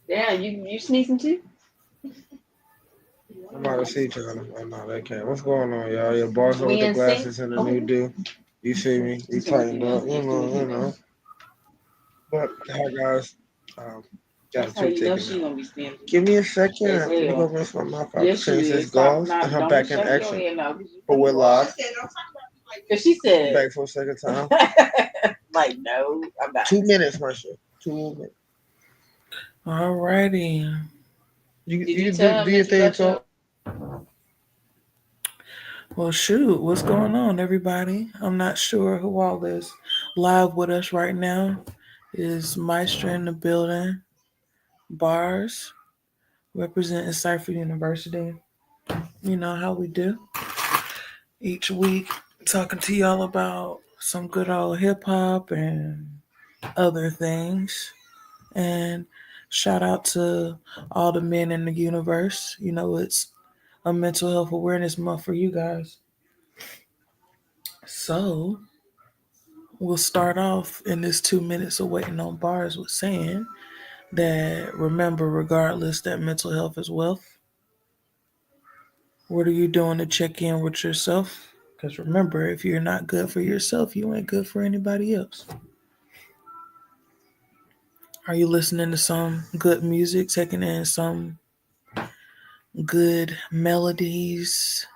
Yeah, you sneezing too? I'm about to see y'all. Oh no, they can't. What's going on, y'all? Your boss with We the in sync? glasses and the new Okay. do. You see me? We tightened up. You know. But hi guys. Um, got a That's how you know ticket she now. gonna be sneezing. Give me a second. As You hell. gonna rinse my mouth out to Yes, you change this is. Stop. gauze, Now, and I'm don't be back in shaking your action. head now. But we're live. Cause she said, Back for a second time. like, no, I'm not. 2 minutes, Maestra. 2 minutes. Alrighty. Did you You tell do him your that you thing, left your? talk. Well, shoot, what's going on, everybody? I'm not sure who all is live with us right now. Is Maestra in the building? Barz, representing Cypher University. You know how we do each week, talking to y'all about some good old hip hop and other things. And shout out to all the men in the universe. You know, it's a mental health awareness month for you guys. So we'll start off in this 2 minutes of waiting on bars with saying that remember, regardless, that mental health is wealth. What are you doing to check in with yourself? Because remember, if you're not good for yourself, you ain't good for anybody else. Are you listening to some good music, taking in some good melodies?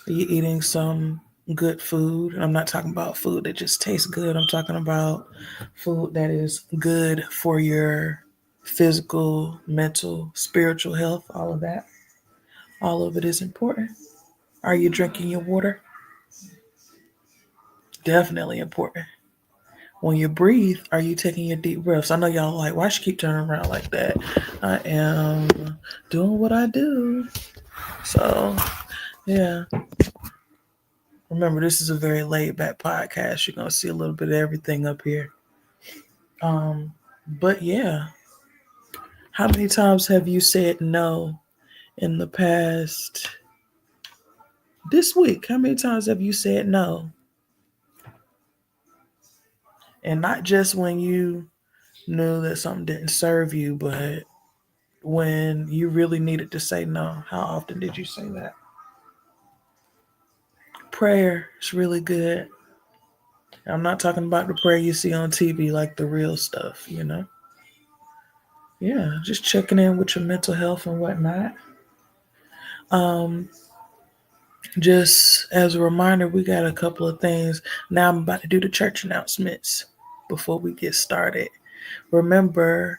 Are you eating some good food? I'm not talking about food that just tastes good. I'm talking about food that is good for your physical, mental, spiritual health, all of that. All of it is important. Are you drinking your water? Definitely important. When you breathe, are you taking your deep breaths? I know y'all like, why she keep turning around like that? I am doing what I do. So, yeah. Remember, this is a very laid back podcast. You're going to see a little bit of everything up here. But yeah, how many times have you said no in the past this week? How many times have you said no? And not just when you knew that something didn't serve you, but when you really needed to say no. How often did you say that? Prayer is really good. I'm not talking about the prayer you see on TV, like the real stuff, you know? Yeah, just checking in with your mental health and whatnot. Um, just as a reminder, we got a couple of things. Now I'm about to do the church announcements before we get started. Remember,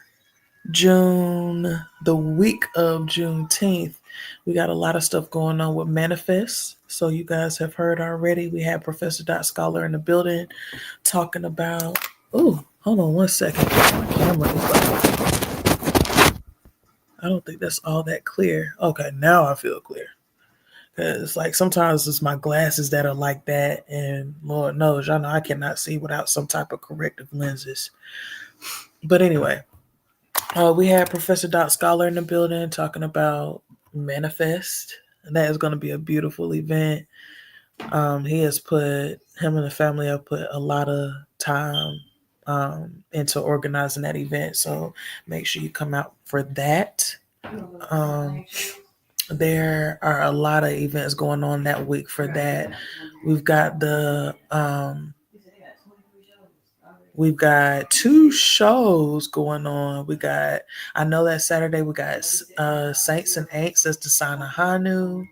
the week of Juneteenth, we got a lot of stuff going on with Manifest. So you guys have heard already. We have Professor Dot Scholar in the building talking about. Oh, hold on one second. My camera is like, I don't think that's all that clear. Okay, now I feel clear. Cause like sometimes it's my glasses that are like that, and Lord knows, y'all know I cannot see without some type of corrective lenses. But anyway, we had Professor Dot Scholar in the building talking about Manifest, and that is going to be a beautiful event. Him and the family have put a lot of time into organizing that event, so make sure you come out for that. Um, there are a lot of events going on that week for that. We've got we've got two shows going on. I know that Saturday we got Saints and Aints. That's the sign of Hanu.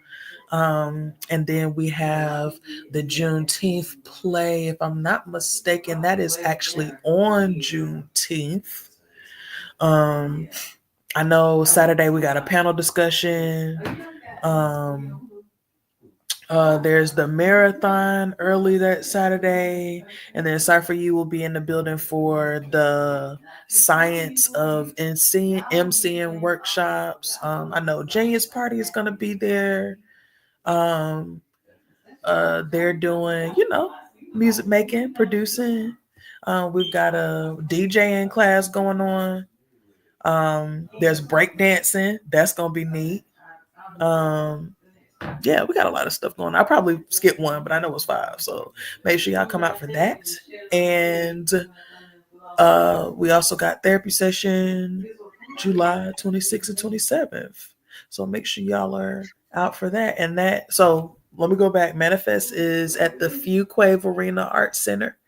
And then we have the Juneteenth play. If I'm not mistaken, that is actually on Juneteenth. Um, I know Saturday we got a panel discussion. Um, there's the marathon early that Saturday, and then Cypher U will be in the building for the science of MCing workshops. I know Genius Party is going to be there. Um, they're doing, music making, producing. We've got a DJing class going on. There's breakdancing. That's going to be neat. Um, yeah, we got a lot of stuff going on. I probably skipped one, but I know it's five. So make sure y'all come out for that. And we also got therapy session. July 26th and 27th. So make sure y'all are out for that. And that, so let me go back. Manifest is at the Fuquay Arena Arts Center.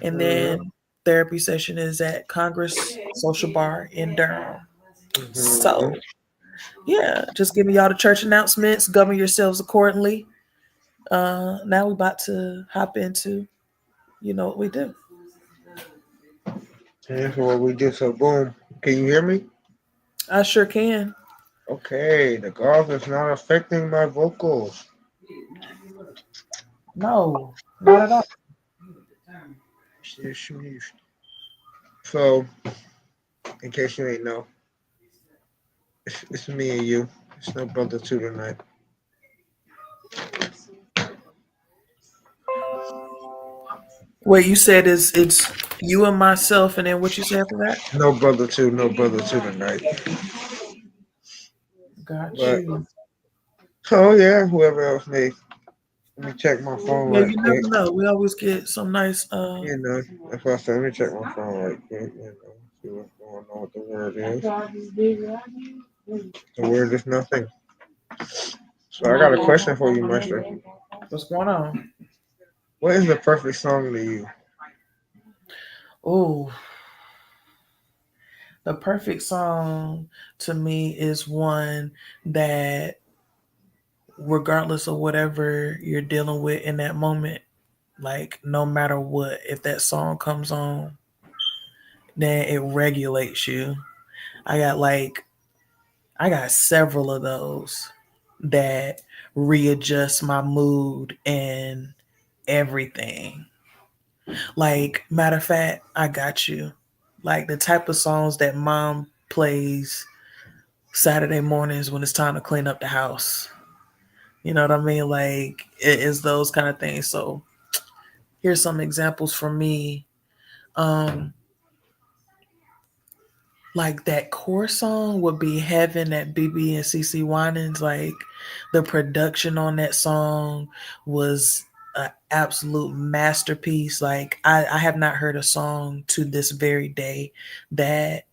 And then therapy session is at Congress Social Bar in Durham. So, yeah, just giving y'all the church announcements. Govern yourselves accordingly. Now we're about to hop into, what we do. That's what we do. So, boom. Can you hear me? I sure can. Okay, the golf is not affecting my vocals. No, not at all. So, in case you ain't know, it's me and you. It's no brother two tonight. Wait, you said it's you and myself, and then what you said for that? No brother two tonight. Got But, you. oh yeah, whoever else may. Let me check my phone Yeah, right you quick. never know. We always get some nice. You know, that's why I said, let me check my phone right quick. See what's going on with the word is. The word is nothing. So I got a question for you, Maestra. What's going on? What is the perfect song to you? Oh, the perfect song to me is one that, regardless of whatever you're dealing with in that moment, like no matter what, if that song comes on, then it regulates you. I got several of those that readjust my mood and everything. Like, matter of fact, I got you. Like the type of songs that mom plays Saturday mornings when it's time to clean up the house. You know what I mean? Like, it is those kind of things. So here's some examples from me. Like that core song would be Heaven at BB and CC Winans. Like the production on that song was an absolute masterpiece. Like I have not heard a song to this very day that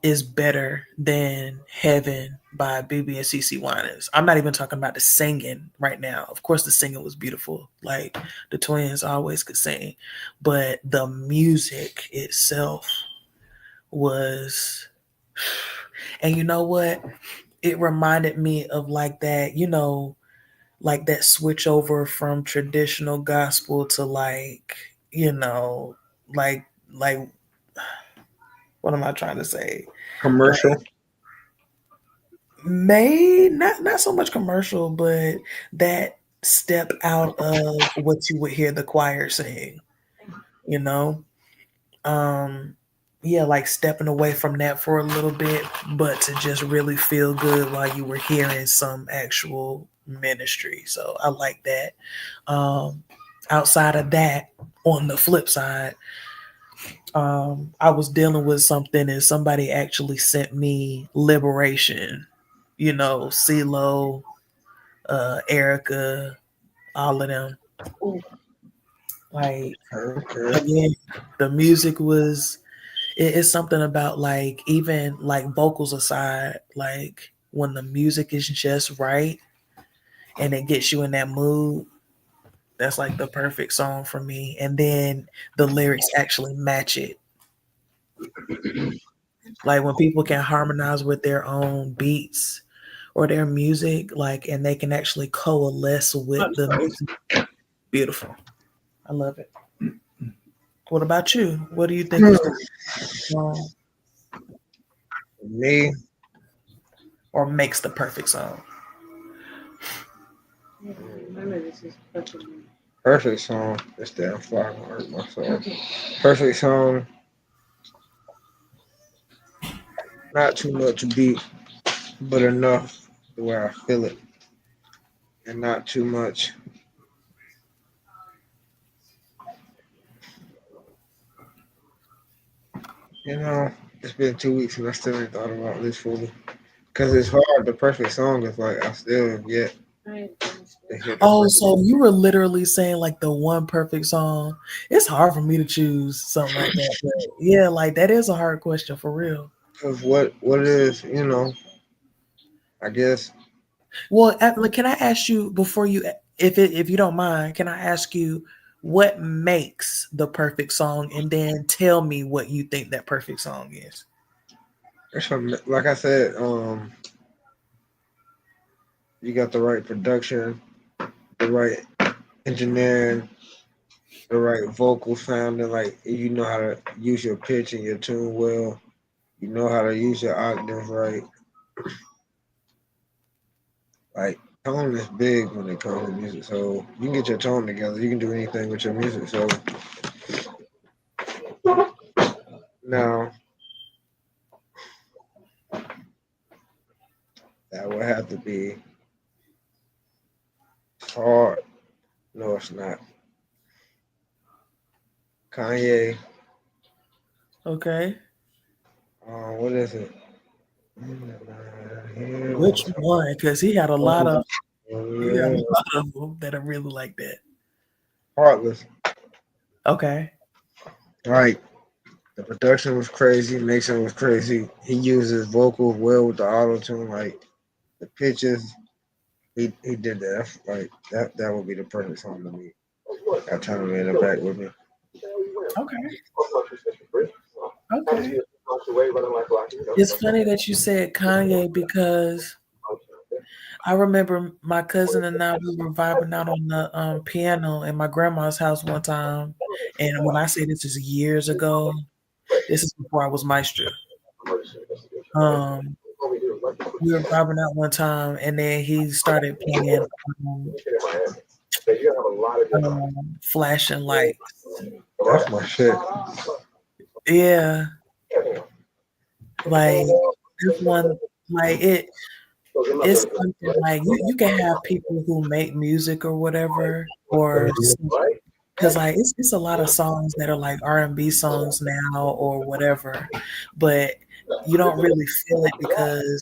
is better than Heaven by BB and CC Winans. I'm not even talking about the singing right now. Of course the singing was beautiful. Like the twins always could sing. But the music itself was, and you know what, it reminded me of like that, like that switch over from traditional gospel to like, like what am I trying to say, Commercial. like, may not so much commercial, but that step out of what you would hear the choir sing, you know yeah, like stepping away from that for a little bit, but to just really feel good while you were hearing some actual ministry. So I like that. Outside of that, on the flip side, I was dealing with something and somebody actually sent me Liberation, CeeLo, Erica, all of them. Like, Okay. again, the music was, it's something about like, even like vocals aside, like when the music is just right and it gets you in that mood, that's like the perfect song for me. And then the lyrics actually match it. Like when people can harmonize with their own beats or their music, like, and they can actually coalesce with the music. Beautiful. I love it. What about you? What do you think is the song Me, or makes the perfect song? perfect song. This damn fly gonna hurt myself. Perfect song. Not too much beat, but enough the way I feel it, and not too much. You know, it's been 2 weeks and I still ain't thought about this fully. Cause it's hard. The perfect song is like I still have yet to hear the Oh, perfect. so you were literally saying like the one perfect song. It's hard for me to choose something like that. But yeah, like that is a hard question for real. Cause what is, I guess. Well, can I ask you before you, if you don't mind, can I ask you what makes the perfect song, and then tell me what you think that perfect song is? Like I said, you got the right production, the right engineering, the right vocal sounding. Like you know how to use your pitch and your tune well. You know how to use your octaves right. Like tone is big when it comes to music. So you can get your tone together. You can do anything with your music. So now that would have to be hard. No, it's not. Kanye. Okay. What is it? Which one? Because he had a lot of Yeah. them that are really like that. Heartless. Okay. Right. The production was crazy, mixing was crazy. He used his vocals well with the auto tune, like the pitches. He did that. That's like that would be the perfect song to me. Got time in the back with me. Okay. Okay. It's funny that you said Kanye because I remember my cousin and I, we were vibing out on the piano in my grandma's house one time. And when I say this is years ago, this is before I was Maestra. Um, we were vibing out one time, and then he started playing flashing lights. That's my shit. Yeah, like this one, like it's something like you can have people who make music or whatever, or because like it's a lot of songs that are like R&B songs now or whatever, but you don't really feel it because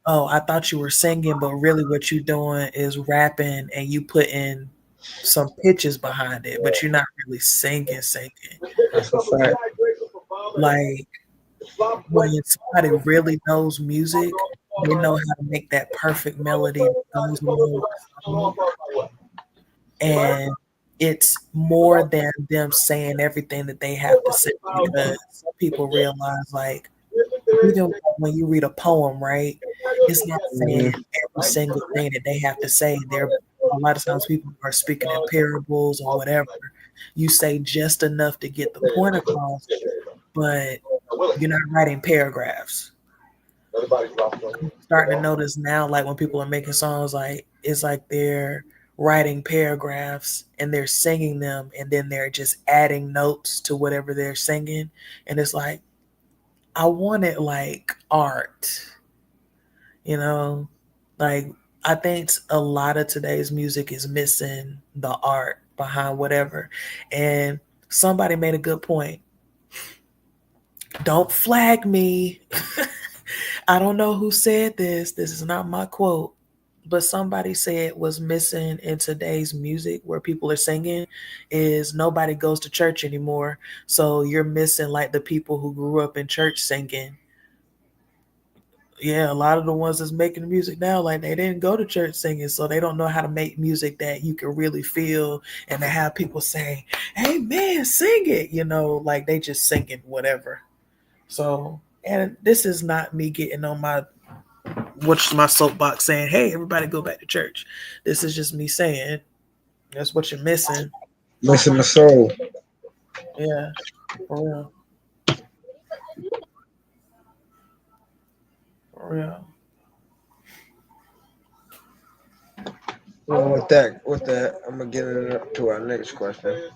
oh, I thought you were singing, but really what you're doing is rapping and you put in some pitches behind it, but you're not really singing. That's a fact. Like when somebody really knows music, they know how to make that perfect melody that goes along with the song. And it's more than them saying everything that they have to say because some people realize like even when you read a poem, right? It's not saying Mhm. every single thing that they have to say. There, a lot of times people are speaking in parables or whatever. You say just enough to get the point across, but you're not writing paragraphs. I'm starting to notice now, like when people are making songs, like it's like they're writing paragraphs and they're singing them, and then they're just adding notes to whatever they're singing, and it's like I want it like art. You know, like I think a lot of today's music is missing the art behind whatever. And somebody made a good point. Don't flag me. I don't know who said this. This is not my quote. But somebody said what's missing in today's music where people are singing is nobody goes to church anymore. So you're missing like the people who grew up in church singing. Yeah, a lot of the ones that's making music now, like they didn't go to church singing, so they don't know how to make music that you can really feel and to have people say, "Hey man, sing it," like they just singing whatever. So, and this is not me getting on my soapbox saying, "Hey, everybody go back to church." This is just me saying that's what you're missing. Missing the soul. Yeah, for real, for real. Well, with that, I'm gonna get into our next question: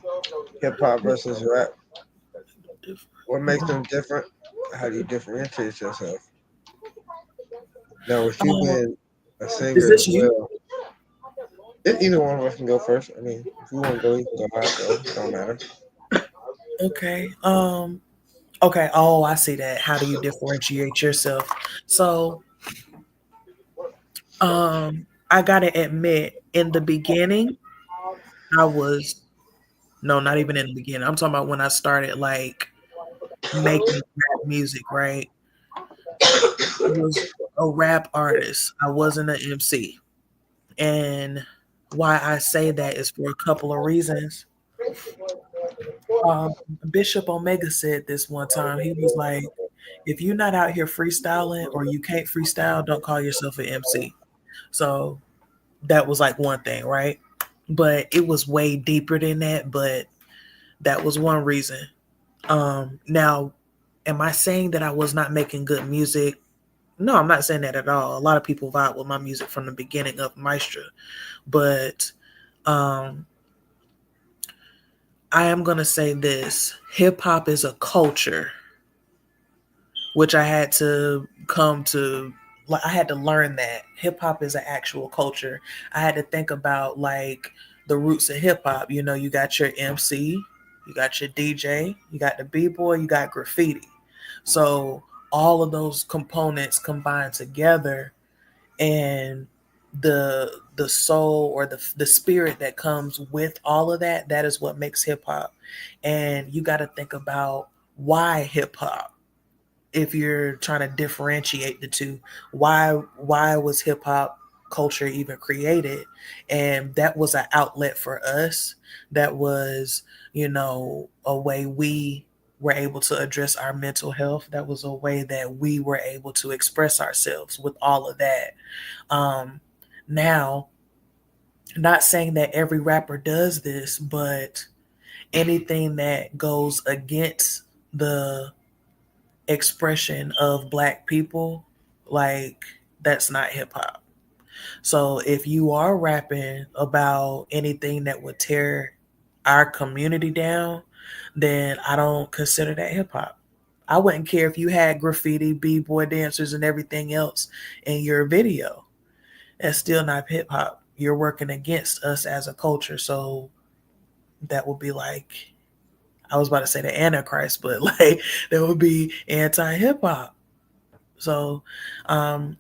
hip hop versus rap. What makes them different? How do you differentiate yourself? Now, with you Um, being a is singer as this you? well, either one of us can go first. I mean, if you want to go, you can go. I go. It don't matter. Okay. Okay. Oh, I see that. How do you differentiate yourself? So, I gotta admit, in the beginning, I was no, not even in the beginning. I'm talking about when I started like making rap music, right? I was a rap artist. I wasn't an MC. And why I say that is for a couple of reasons. Um, Bishop Omega said this one time. He was like, if you're not out here freestyling or you can't freestyle, don't call yourself an MC. So that was like one thing, right? But it was way deeper than that. But that was one reason. Now, am I saying that I was not making good music? No, I'm not saying that at all. A lot of people vibe with my music from the beginning of Maestra. But um, I am going to say this. Hip hop is a culture, which I had to come to, like, I had to learn that hip hop is an actual culture. I had to think about like the roots of hip hop. You know, you got your MC, you got your DJ, you got the B-boy, you got graffiti. So all of those components combined together, and the soul or the spirit that comes with all of that, that is what makes hip hop. And you got to think about why hip hop, if you're trying to differentiate the two. Why was hip hop culture even created? And that was an outlet for us. That was, you know, a way we were able to address our mental health. That was a way that we were able to express ourselves with all of that. Now, not saying that every rapper does this, but anything that goes against the expression of Black people, like, that's not hip hop. So if you are rapping about anything that would tear our community down, then I don't consider that hip hop. I wouldn't care if you had graffiti, b-boy dancers, and everything else in your video. That's still not hip hop. You're working against us as a culture. So that would be like, I was about to say the Antichrist, but like that would be anti-hip hop. So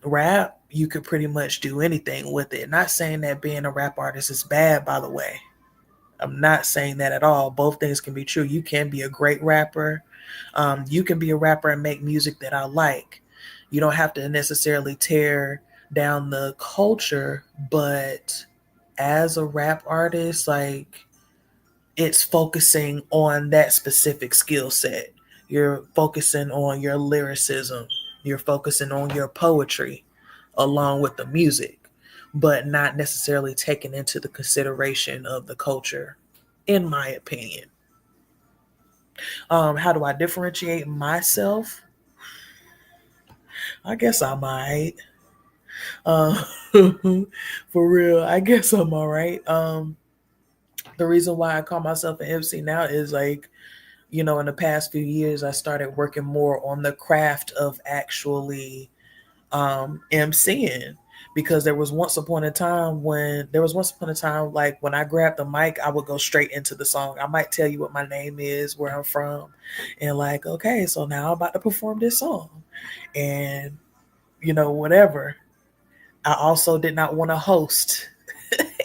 rap, you could pretty much do anything with it. Not saying that being a rap artist is bad, by the way. I'm not saying that at all. Both things can be true. You can be a great rapper. You can be a rapper and make music that I like. You don't have to necessarily tear down the culture, but as a rap artist, like, it's focusing on that specific skill set. You're focusing on your lyricism. You're focusing on your poetry along with the music, but not necessarily taking into the consideration of the culture, in my opinion. How do I differentiate myself? I guess I'm all right. Uh, for real, I guess I'm all right. The reason why I call myself an MC now is like, you know, in the past few years, I started working more on the craft of actually MCing, because there was once upon a time like when I grabbed the mic, I would go straight into the song. I might tell you what my name is, where I'm from, and like, okay, so now I'm about to perform this song, and you know, whatever. I also did not want to host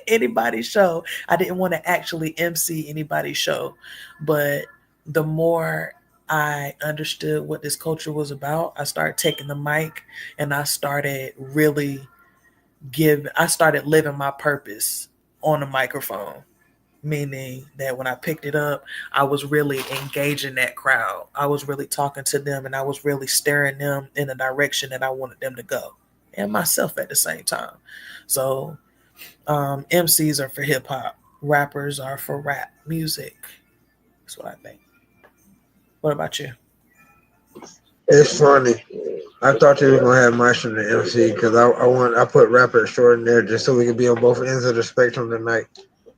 anybody's show. I didn't want to actually MC anybody's show. But the more I understood what this culture was about, I started taking the mic and I started living my purpose on the microphone. Meaning that when I picked it up, I was really engaging that crowd. I was really talking to them, and I was really steering them in the direction that I wanted them to go, and myself at the same time. So MCs are for hip hop, rappers are for rap music. That's what I think. What about you? It's funny. I thought you were gonna have Maestra and the MC because I put rapper extraordinaire just so we could be on both ends of the spectrum tonight,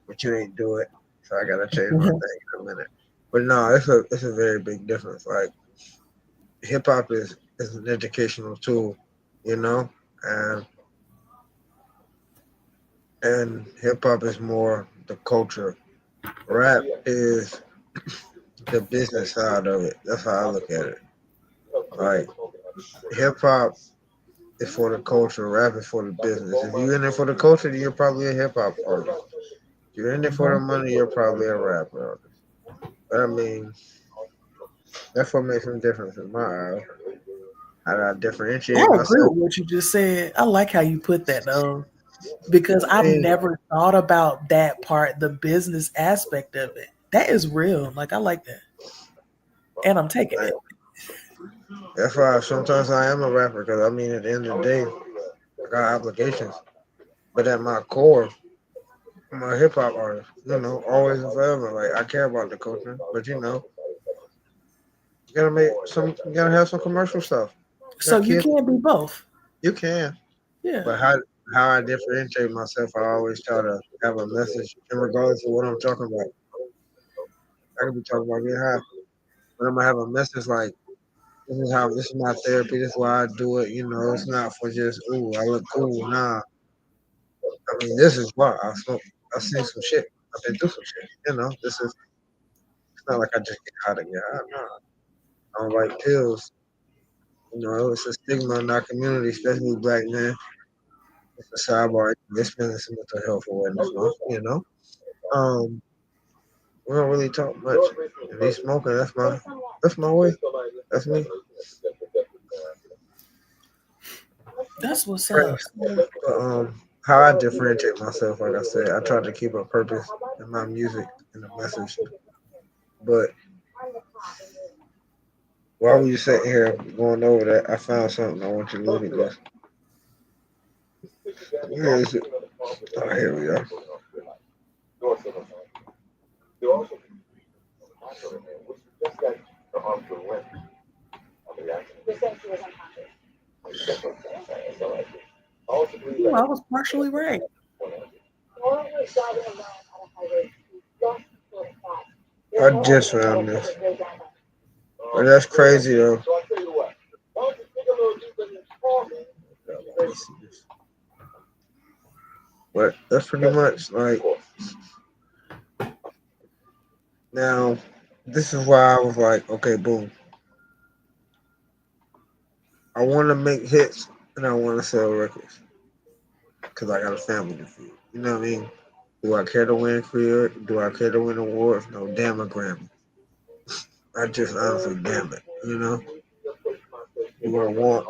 but you ain't do it, so I gotta change my thing in a minute. But no, it's a very big difference. Like, hip hop is an educational tool, you know, and hip hop is more the culture. Rap is the business side of it. That's how I look at it. Like, hip hop is for the culture, rap is for the business. If you're in it for the culture, then you're probably a hip hop artist. If you're in it for the money, you're probably a rap artist. But I mean, That's what makes some difference in my eyes. How do I differentiate I agree myself? with what you just said. I like how you put that though, because I I've mean, never thought about that part, the business aspect of it. That is real. Like I like that, and I'm taking like, it. that's why sometimes I am a rapper because I mean, at the end of the day, I got obligations. But at my core, I'm a hip hop artist. You know, always and forever. Like I care about the culture, but you know, you gotta make some. You gotta have some commercial stuff. You So got you kids. can be both. You can, Yeah. but how I differentiate myself, I always try to have a message, and regardless of what I'm talking about, I could be talking about getting high, but I'm gonna have a message like this is my therapy. This is why I do it. You know, it's not for just ooh I look cool. Nah, I mean this is why I smoke. I've seen some shit. I've been through some shit. You know, this is it's not like I just get high to get high. Nah, I don't like pills. You know, it's a stigma in our community, especially black men. It's a sidebar. It's been some mental health awareness month. You know, we don't really talk much. And they smoking. That's my way. That's me. That's what's up. How I differentiate myself, like I said, I try to keep a purpose in my music and the message. But while we sitting here going over that, I found something I want you to look at this. Where is it? Oh, here we are. Ooh, I was partially right. I just found this. But that's crazy though. Let me see this. But that's pretty much like now. This is why I was like, okay, boom. I want to make hits and I want to sell records because I got a family to feed. You know what I mean? Do I care to win career? Do I care to win awards? No, damn a Grammy. I just honestly, damn it. You know, do I want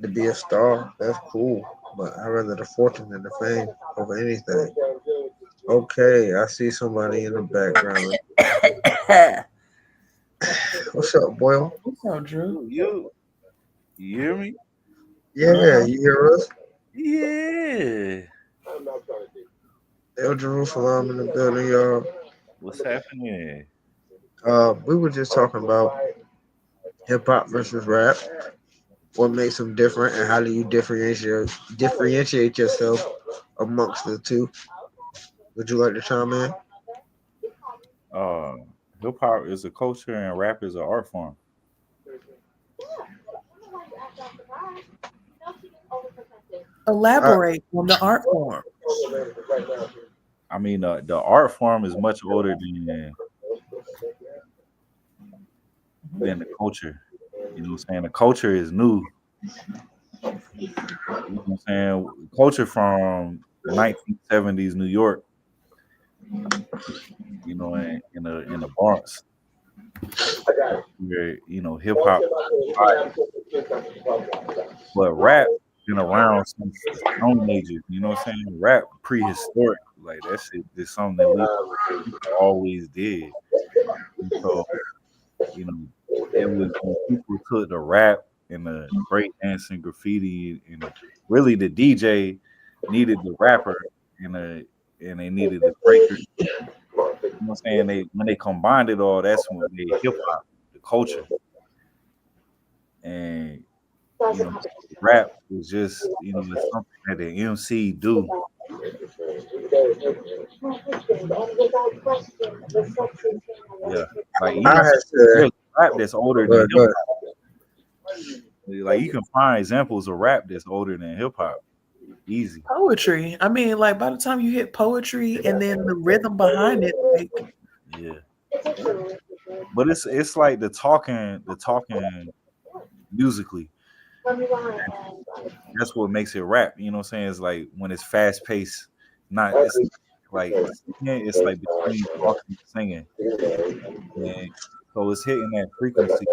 to be a star? That's cool, but I rather the fortune than the fame over anything. Okay, I see somebody in the background. What's up, boy? What's up, Drew? You hear me? Yeah, you hear us? Yeah. El Jerusalem in the building, y'all. What's happening? We were just talking about hip hop versus rap. What makes them different, and how do you differentiate yourself amongst the two? Would you like to chime in? Uh, Hip hop is a culture and rap is an art form. I, Elaborate on the art form. I mean, the art form is much older than the culture. You know what I'm saying? The culture is new. You know what I'm saying? Culture from 1970s New York, you know, in the Barz, where hip hop, but rap been around since the Stone Ages. You know what I'm saying? Rap prehistoric, like that shit is something that we always did. And so you know, it was when people took the rap and the break dancing, graffiti, and really the DJ needed the rapper and they needed the breaker. You know what I'm saying? They when they combined it all, that's when they hip hop, the culture. And rap is just it's something that the MC do. Yeah, like you I can had said, there's rap that's older than good, hip good. hop. Like you can find examples of rap that's older than hip hop. Easy. Poetry. I mean, like by the time you hit poetry and then the rhythm behind it, like Yeah. But it's like the talking musically. That's what makes it rap. You know what I'm saying? It's like when it's fast paced, not it's like singing, it's like between talking and singing, and so it's hitting that frequency,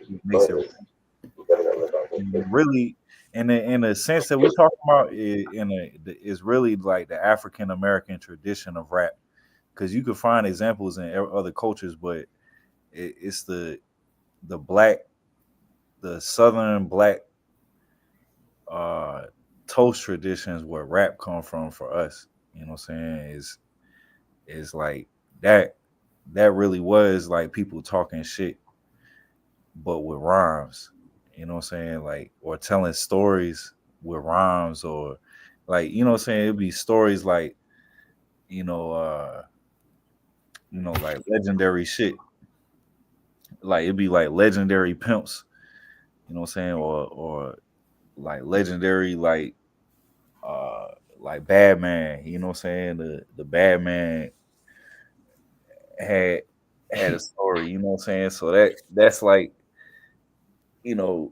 which makes it really in a sense that we talk about is really like the African American tradition of rap, because you can find examples in other cultures, but it's the black, the southern black uh toast traditions where rap come from for us. You know what I'm saying? Is like that really was like people talking shit but with rhymes. You know what I'm saying? Like, or telling stories with rhymes, or like, you know what I'm saying? It'd be stories like, you know, like legendary shit. Like it'd be like legendary pimps, you know what I'm saying? Or like legendary like bad man, you know what I'm saying? The bad man had had a story, you know what I'm saying? So that's like, you know,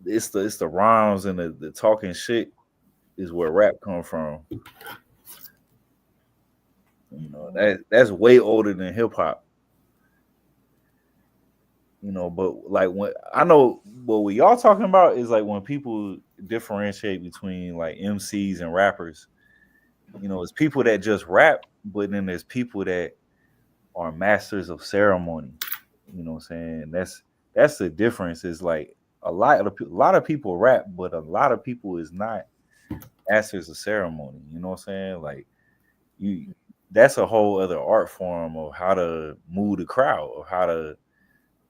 it's the rhymes and the talking shit is where rap come from. You know, that's way older than hip hop. You know, but like when I know what y'all talking about is like when people differentiate between like MCs and rappers. You know, it's people that just rap, but then there's people that are masters of ceremony. You know what I'm saying? That's the difference. Is like a lot of people rap, but a lot of people is not masters of ceremony. You know what I'm saying? Like you, that's a whole other art form of how to move the crowd, or how to,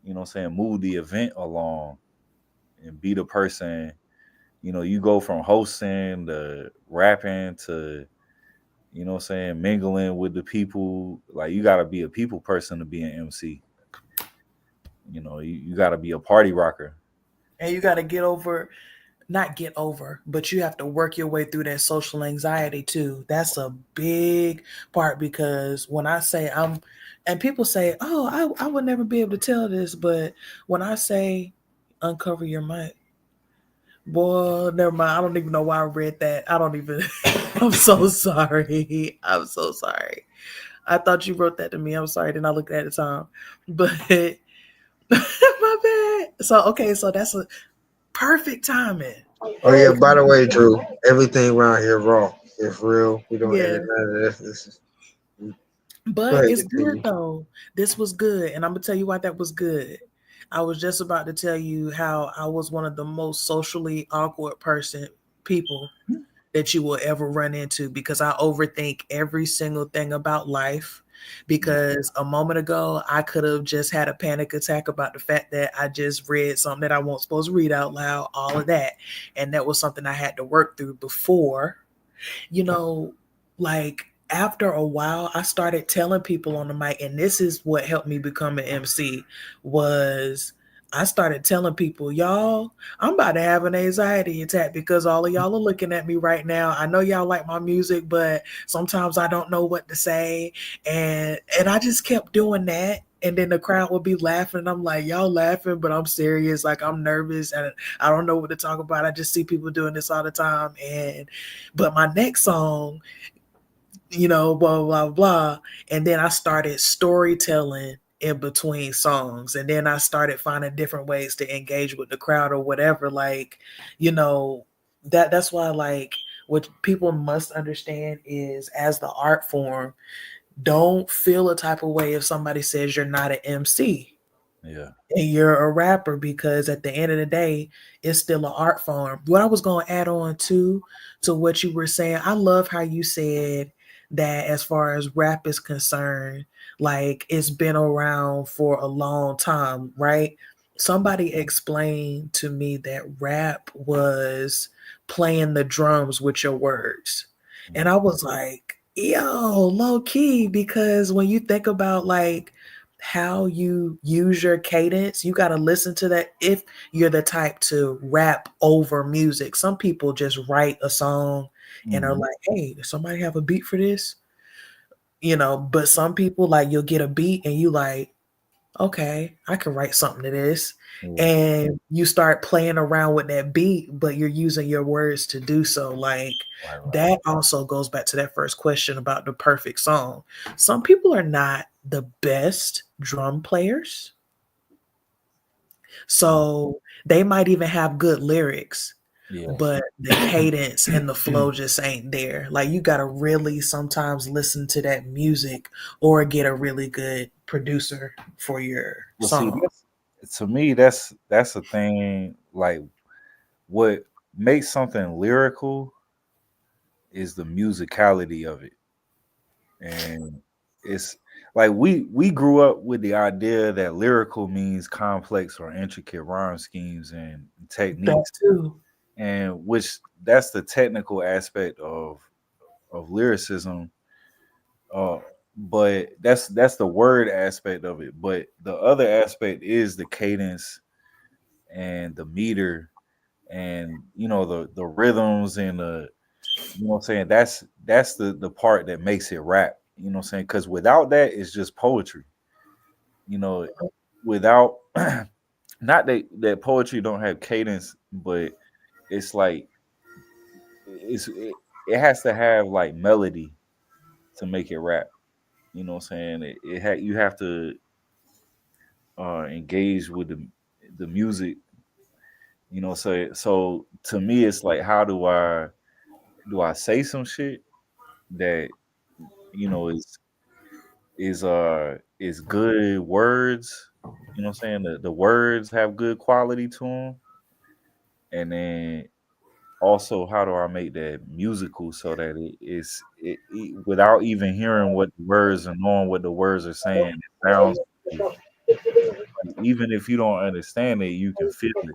you know what I'm saying, move the event along and be the person. You know, you go from hosting to rapping to, you know what I'm saying, mingling with the people. Like you gotta be a people person to be an MC. You know, you gotta be a party rocker. And you got to not get over, but you have to work your way through that social anxiety too. That's a big part, because when I say and people say, oh, I would never be able to tell this, but when I say uncover your mic, boy, never mind. I don't even know why I read that. I don't even, I'm so sorry. I'm so sorry. I thought you wrote that to me. I'm sorry. Then I looked at the time, but my bad. So, okay. So that's a perfect timing. Oh yeah, by the way, Drew, everything around here raw. It's real. We don't Yeah. edit none of this. This is go But ahead, it's continue. good though. This was good. And I'm going to tell you why that was good. I was just about to tell you how I was one of the most socially awkward people that you will ever run into, because I overthink every single thing about life. Because a moment ago, I could have just had a panic attack about the fact that I just read something that I wasn't supposed to read out loud, all of that. And that was something I had to work through before. You know, like after a while, I started telling people on the mic, and this is what helped me become an MC, was I started telling people, y'all, I'm about to have an anxiety attack because all of y'all are looking at me right now. I know y'all like my music, but sometimes I don't know what to say. And I just kept doing that. And then the crowd would be laughing. And I'm like, y'all laughing, but I'm serious. Like, I'm nervous and I don't know what to talk about. I just see people doing this all the time. But my next song, you know, blah, blah, blah. And then I started storytelling in between songs. And then I started finding different ways to engage with the crowd or whatever. Like, you know, that's why, like, what people must understand is, as the art form, don't feel a type of way if somebody says you're not an MC. Yeah. And you're a rapper, because at the end of the day, it's still an art form. What I was going to add on to what you were saying, I love how you said that as far as rap is concerned, like it's been around for a long time, right? Somebody explained to me that rap was playing the drums with your words. And I was like, yo, low key, because when you think about like how you use your cadence, you got to listen to that if you're the type to rap over music. Some people just write a song and are like, hey, does somebody have a beat for this? You know, but some people, like, you'll get a beat and you like, okay, I can write something to this. Yeah. And you start playing around with that beat, but you're using your words to do so. Like Right. that also goes back to that first question about the perfect song. Some people are not the best drum players. So they might even have good lyrics, Yeah. but the cadence and the flow just ain't there. Like you gotta really sometimes listen to that music or get a really good producer for your Well, see, song. to me, that's a thing. Like, what makes something lyrical is the musicality of it, and it's like we grew up with the idea that lyrical means complex or intricate rhyme schemes and That techniques, too. and which that's the technical aspect of lyricism. Uh, but that's the word aspect of it. But the other aspect is the cadence and the meter and the rhythms and the what I'm saying, that's the part that makes it rap, what I'm saying, because without that it's just poetry, you know without not that poetry don't have cadence, but it's like it has to have like melody to make it rap, what I'm saying, you have to engage with the music, so to me it's like, how do I say some shit that is good words, what I'm saying, the words have good quality to them, and then also how do I make that musical so that without even hearing what the words and knowing what the words are saying, it sounds good. Like, even if you don't understand it, you can feel it.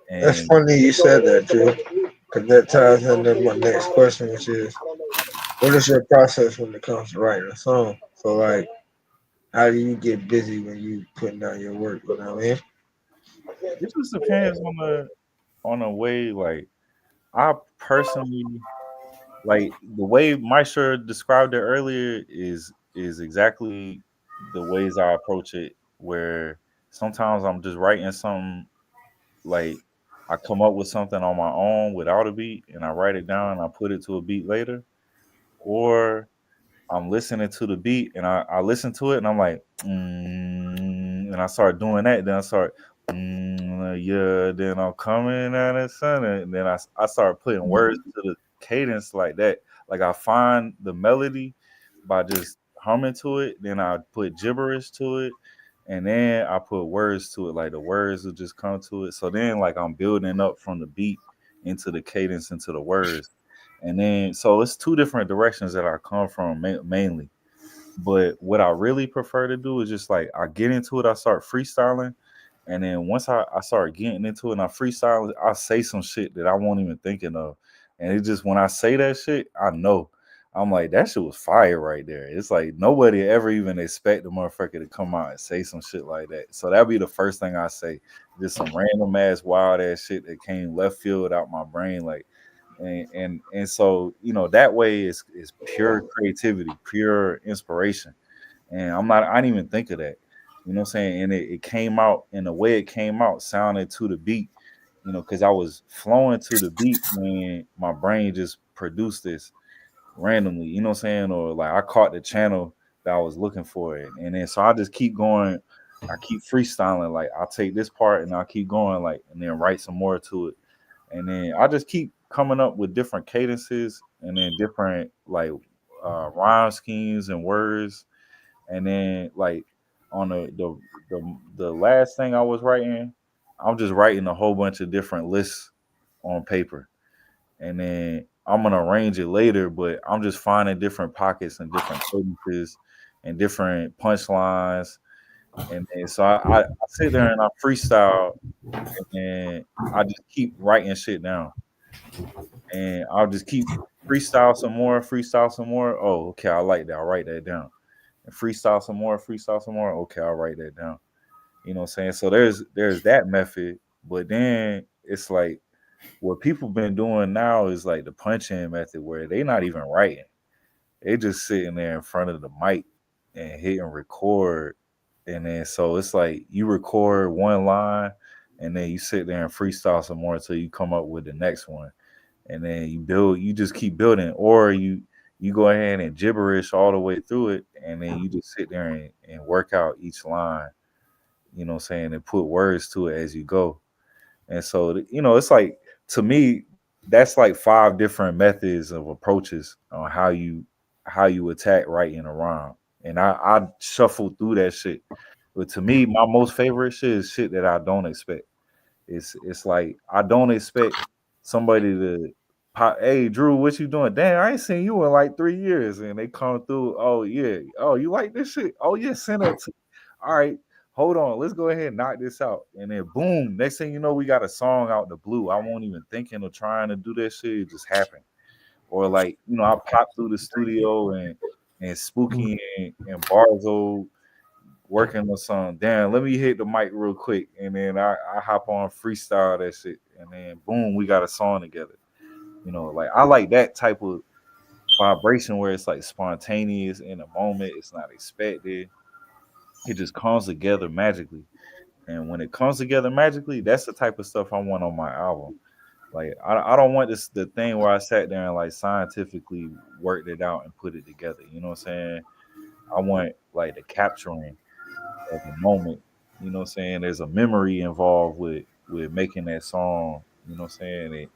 That's And funny you said that, too, because that ties into my next question, which is, what is your process when it comes to writing a song? So, like, how do you get busy when you putting down your work? You know what I mean? it just depends on the way, like, I personally, like, the way Maestra described it earlier is exactly the ways I approach it. Where sometimes I'm just writing something, like I come up with something on my own without a beat, and I write it down and I put it to a beat later, or I'm listening to the beat and I listen to it and I'm like, and I start doing that. Then I start, yeah, then I'm coming out of center. And then I start putting words to the cadence like that. Like, I find the melody by just humming to it. Then I put gibberish to it. And then I put words to it. Like, the words will just come to it. So then, like, I'm building up from the beat into the cadence into the words. And then, so it's two different directions that I come from mainly. But what I really prefer to do is just like, I get into it, I start freestyling. And then once I start getting into it and I freestyle, I say some shit that I won't even thinking of. And it just, when I say that shit, I know. I'm like, that shit was fire right there. It's like nobody ever even expect the motherfucker to come out and say some shit like that. So that'd be the first thing I say. Just some random ass wild ass shit that came left field out my brain. Like, and so that way is pure creativity, pure inspiration, and I didn't even think of that, what I'm saying, and it came out, and the way it came out sounded to the beat, because I was flowing to the beat when my brain just produced this randomly, what I'm saying, or like I caught the channel that I was looking for it, and then so I just keep going, I keep freestyling, like I'll take this part and I'll keep going, like, and then write some more to it, and then I just keep coming up with different cadences and then different, like, rhyme schemes and words, and then, like, on the last thing I was writing, I'm just writing a whole bunch of different lists on paper, and then I'm gonna arrange it later, but I'm just finding different pockets and different cadences and different punchlines, and then so I sit there and I freestyle, and I just keep writing shit down, and I'll just keep freestyle some more. Oh, okay, I like that. I'll write that down. And freestyle some more. Okay, I'll write that down. You know what I'm saying? So there's that method, but then it's like what people been doing now is like the punch in method, where they not even writing. They just sitting there in front of the mic and hitting record And then so it's like you record one line and then you sit there and freestyle some more until you come up with the next one. And then you just keep building, or you go ahead and gibberish all the way through it, and then you just sit there and work out each line, you know what I'm saying, and put words to it as you go. And so, it's like, to me, that's like 5 different methods of approaches on how you attack writing a rhyme. And I shuffle through that shit. But to me, my most favorite shit is shit that I don't expect. It's like I don't expect somebody to pop, hey Drew, what you doing? Damn, I ain't seen you in like 3 years. And they come through, oh yeah, oh, you like this shit? Oh yeah, send that to, all right, hold on, let's go ahead and knock this out. And then boom, next thing you know, we got a song out the blue. I won't even thinking of trying to do that shit, it just happened. Or like, I pop through the studio and Spooky and Barzo working on something. Damn, let me hit the mic real quick, and then I hop on freestyle that shit, and then boom, we got a song together. Like I like that type of vibration where it's like spontaneous in a moment. It's not expected. It just comes together magically. And when it comes together magically, that's the type of stuff I want on my album. Like I don't want the thing where I sat there and like scientifically worked it out and put it together. You know what I'm saying? I want like the capturing of the moment. You know what I'm saying? There's a memory involved with making that song. You know what I'm saying?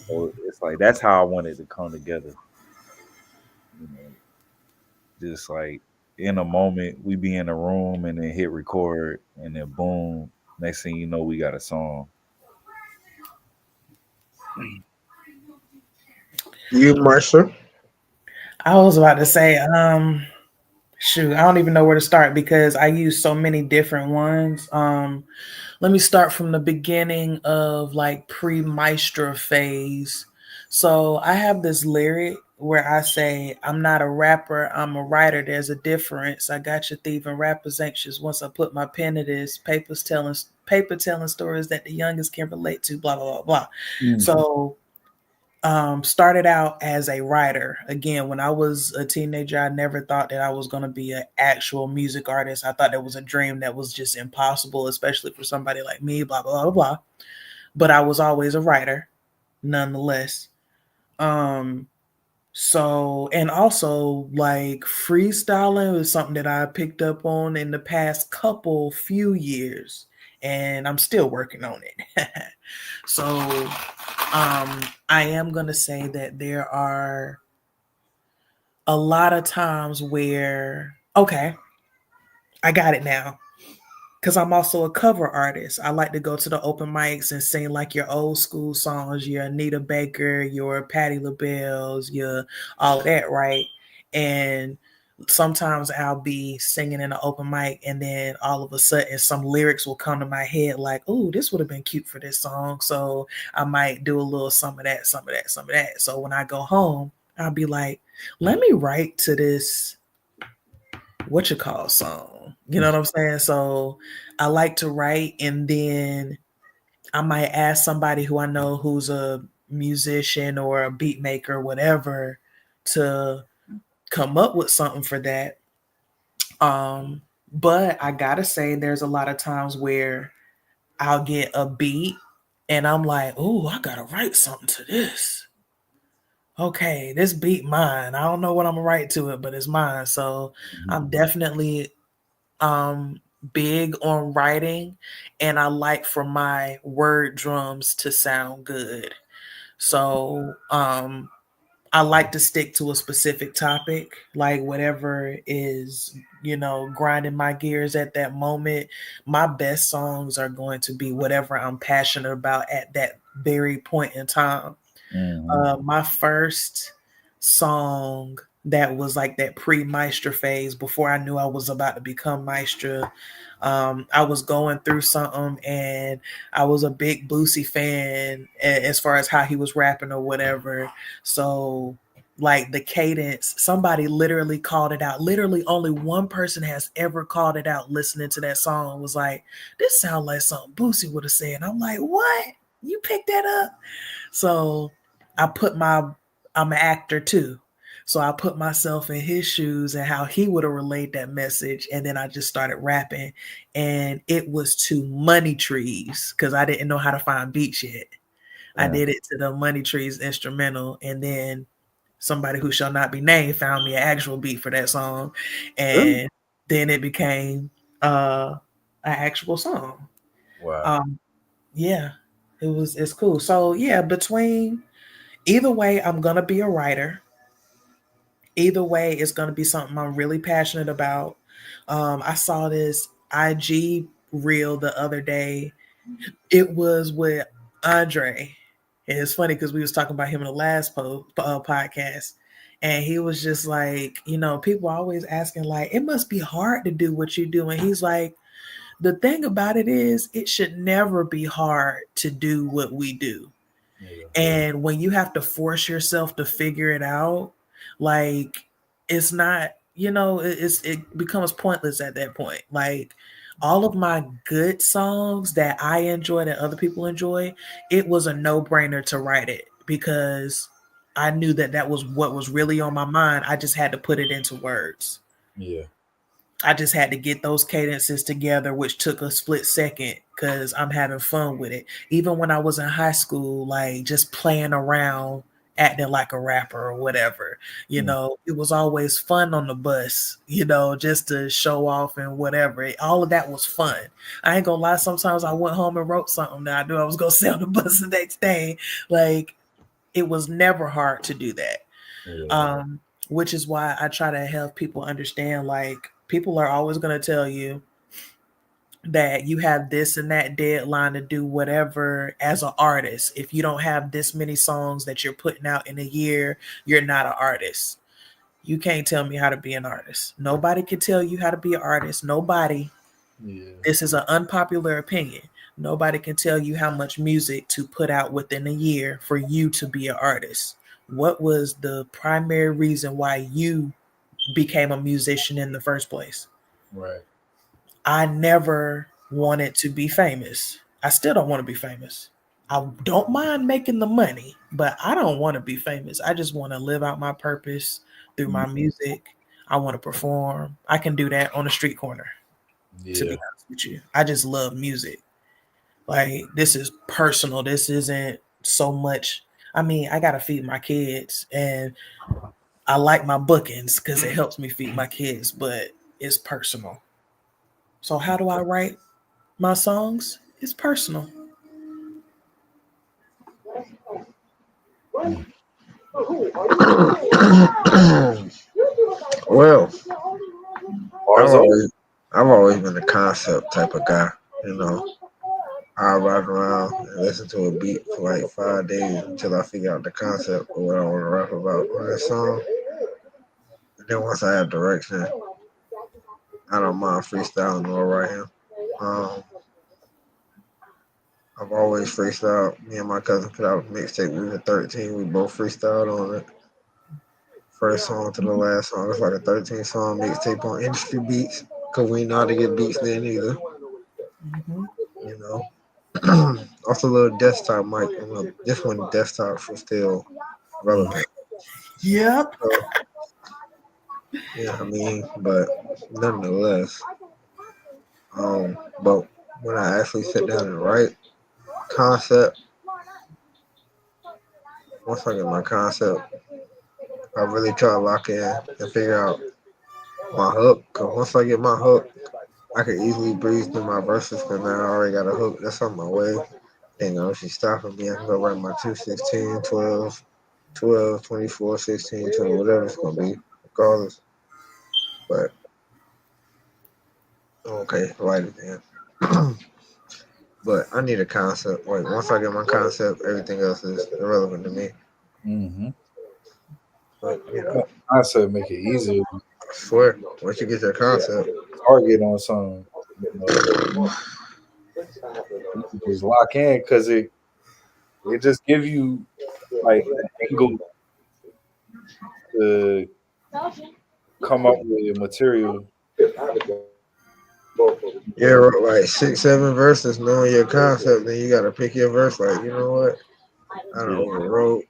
So it's like that's how I want it to come together. You know, just like in a moment, we be in a room and then hit record, and then boom, next thing you know, we got a song. You, Maestra? I was about to say, shoot, I don't even know where to start because I use so many different ones. Let me start from the beginning of like pre-Maestra phase. So I have this lyric where I say, I'm not a rapper, I'm a writer. There's a difference. I got you thieving rappers anxious once I put my pen to this. Paper telling stories that the youngest can relate to, blah, blah, blah, blah. Mm-hmm. So started out as a writer. Again, when I was a teenager, I never thought that I was going to be an actual music artist. I thought that was a dream that was just impossible, especially for somebody like me, blah, blah, blah, blah. But I was always a writer, nonetheless. So, and also like freestyling was something that I picked up on in the past few years, and I'm still working on it. So, I am going to say that there are a lot of times where, okay, I got it now. Because I'm also a cover artist. I like to go to the open mics and sing like your old school songs, your Anita Baker, your Patti LaBelle's, your all of that, right? And sometimes I'll be singing in an open mic, and then all of a sudden some lyrics will come to my head like, oh, this would have been cute for this song. So I might do a little some of that, some of that, some of that. So when I go home, I'll be like, let me write to this song. You know what I'm saying? So I like to write, and then I might ask somebody who I know who's a musician or a beat maker, whatever, to come up with something for that. But I gotta say, there's a lot of times where I'll get a beat and I'm like, oh, I gotta write something to this. Okay, this beat mine. I don't know what I'm gonna write to it, but it's mine. So I'm definitely big on writing, and I like for my word drums to sound good. So I like to stick to a specific topic, like whatever is, grinding my gears at that moment. My best songs are going to be whatever I'm passionate about at that very point in time. My first song that was like that pre-Maestra phase, before I knew I was about to become Maestra, I was going through something, and I was a big Boosie fan as far as how he was rapping or whatever. So like the cadence, somebody literally called it out. Literally only one person has ever called it out listening to that song, was like, this sounds like something Boosie would have said. And I'm like, what? You picked that up? So I'm an actor too. So I put myself in his shoes and how he would have relayed that message. And then I just started rapping. And it was to Money Trees because I didn't know how to find beats yet. I did it to the Money Trees instrumental. And then somebody who shall not be named found me an actual beat for that song. And then it became an actual song. Wow. Yeah, it's cool. So yeah, between either way, I'm gonna be a writer. Either way, it's gonna be something I'm really passionate about. I saw this IG reel the other day. It was with Andre. And it's funny because we was talking about him in the last podcast. And he was just like, people are always asking, like, it must be hard to do what you do. And he's like, the thing about it is, it should never be hard to do what we do. Yeah. And when you have to force yourself to figure it out, like, it's not, it becomes pointless at that point. Like, all of my good songs that I enjoy, that other people enjoy, it was a no-brainer to write it because I knew that was what was really on my mind. I just had to put it into words. Yeah. I just had to get those cadences together, which took a split second because I'm having fun with it. Even when I was in high school, like just playing around, acting like a rapper or whatever, it was always fun on the bus, just to show off and whatever. All of that was fun. I ain't gonna lie. Sometimes I went home and wrote something that I knew I was gonna say on the bus the next day. Like, it was never hard to do that. Yeah. Which is why I try to help people understand, like, people are always going to tell you that you have this and that deadline to do whatever as an artist. If you don't have this many songs that you're putting out in a year, you're not an artist. You can't tell me how to be an artist. Nobody can tell you how to be an artist. Nobody. Yeah. This is an unpopular opinion. Nobody can tell you how much music to put out within a year for you to be an artist. What was the primary reason why you became a musician in the first place? Right. I never wanted to be famous. I still don't want to be famous. I don't mind making the money, but I don't want to be famous. I just want to live out my purpose through my music. I want to perform. I can do that on a street corner. Yeah. To be honest with you, I just love music. Like, this is personal. This isn't so much. I mean, I got to feed my kids, and I like my bookings because it helps me feed my kids, but it's personal. So how do I write my songs? It's personal. Well, I've always been a concept type of guy. I ride around and listen to a beat for like 5 days until I figure out the concept of what I want to rap about on that song. And then once I have direction, I don't mind freestyling or writing. I've always freestyled. Me and my cousin put out a mixtape. We were 13. We both freestyled on it. First song to the last song. It's like a 13-song mixtape on industry beats because we know how to get beats then either. Mm-hmm. Also, a little desktop mic. This one, desktops were still relevant. Yep. So, but nonetheless, but when I actually sit down and write concept, once I get my concept, I really try to lock in and figure out my hook. Because once I get my hook, I can easily breeze through my verses because now I already got a hook. That's on my way. And she's stopping me. I can go write my 2, 16, 12, 24, 16, 20, whatever it's going to be, regardless. But, okay, write it then. But I need a concept. Like, once I get my concept, everything else is irrelevant to me. Mm-hmm. But, concept make it easier. I swear, once you get your concept, target on something, you can just lock in because it just gives you like an angle to come up with material. Yeah, like 6, 7 verses, knowing your concept, then you got to pick your verse. Like, you know what? I don't overwrote.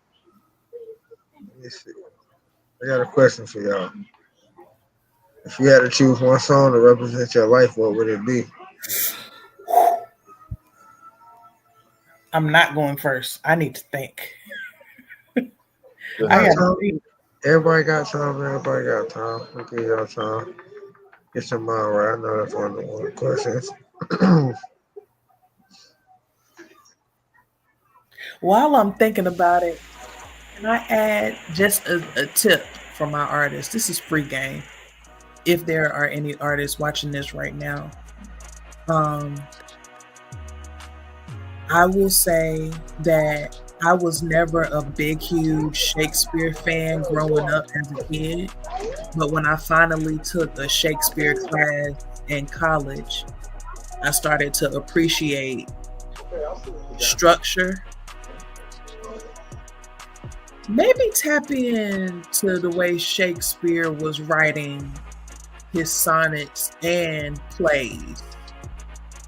Let me see. I got a question for y'all. If you had to choose one song to represent your life, what would it be? I'm not going first. I need to think. You I got got time? Everybody got time. Everybody got time. I'll give y'all time. Get your mind right. I know that's one of the questions. While I'm thinking about it, can I add just a tip for my artists? This is free game. If there are any artists watching this right now, I will say that I was never a big, huge Shakespeare fan growing up as a kid. But when I finally took a Shakespeare class in college, I started to appreciate structure. Maybe tap into the way Shakespeare was writing his sonnets and plays.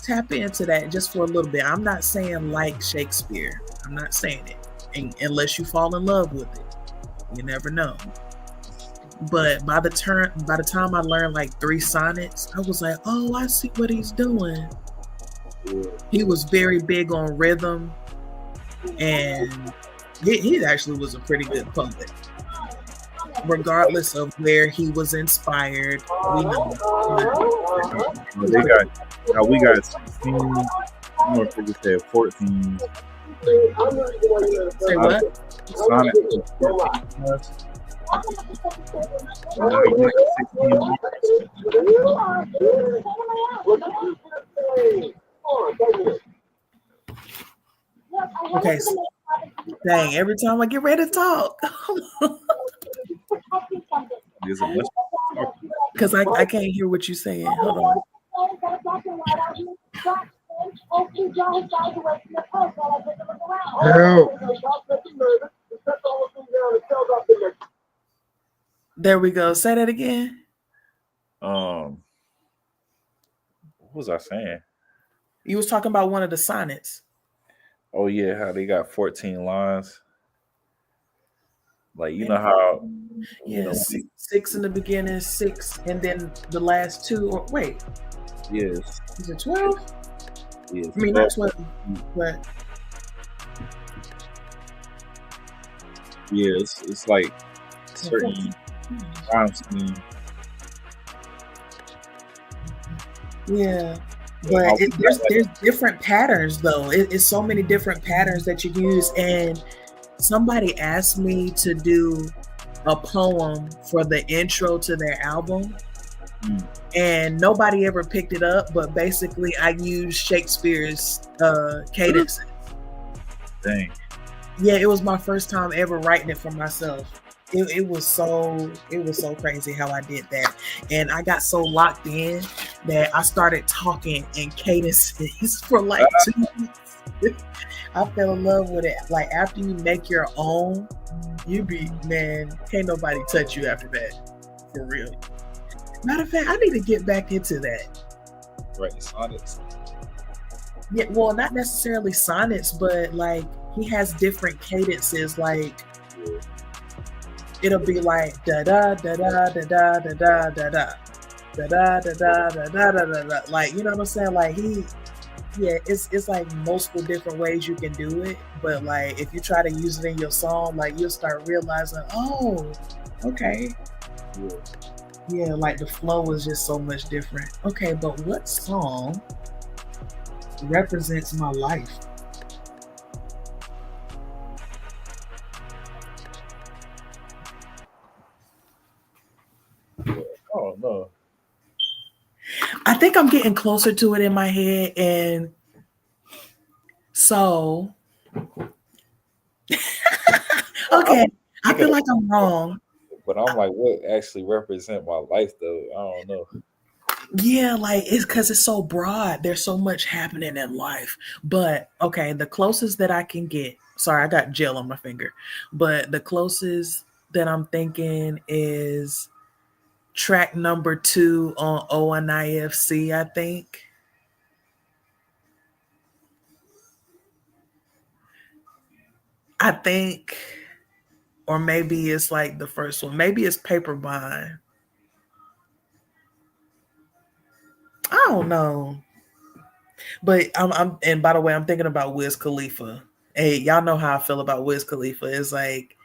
Tap into that just for a little bit. I'm not saying like Shakespeare. I'm not saying it. Unless you fall in love with it. You never know. But by the time I learned like 3 sonnets, I was like, oh, I see what he's doing. He was very big on rhythm, and he actually was a pretty good poet. Regardless of where he was inspired, we know. We got 16. I don't think we said 14. Say what? Sonic 14 plus. Okay. Dang, every time I get ready to talk. Because I can't hear what you're saying. Hold on. Help. There we go. Say that again. What was I saying? You was talking about one of the sonnets. Oh yeah, how they got 14 lines. Like you know how Yes, 6 in the beginning, 6, and then the last 2. Or wait, yes, is it 12? Yes, I mean, not 12, but yes, it's like certain rhyme scheme. Yeah, but there's different patterns though. It's so many different patterns that you can use. And somebody asked me to do a poem for the intro to their album, and nobody ever picked it up. But basically, I used Shakespeare's cadences. Dang. Yeah, it was my first time ever writing it for myself. It was so crazy how I did that, and I got so locked in that I started talking in cadences for like 2 weeks. I fell in love with it. Like after you make your own, can't nobody touch you after that. For real. Matter of fact, I need to get back into that. Right, sonnets. Yeah, well, not necessarily sonnets, but like he has different cadences. Like it'll be like da da da da da da da da da da da da da da da da da da. Like you know what I'm saying? Like it's like multiple different ways you can do it. But like if you try to use it in your song, like you'll start realizing, oh, okay. Yeah, like the flow is just so much different. Okay, but what song represents my life? Oh no. I think I'm getting closer to it in my head, and so okay, I feel like I'm wrong. But I'm like, what actually represent my life though? I don't know. Yeah, like it's because it's so broad. There's so much happening in life. But okay, the closest that I can get. Sorry, I got gel on my finger. But the closest that I'm thinking is track number 2 on ONIFC, I think. I think Or maybe it's like the first one. Maybe it's Paper Bond. I don't know. But I'm and by the way, I'm thinking about Wiz Khalifa. Hey, y'all know how I feel about Wiz Khalifa. It's like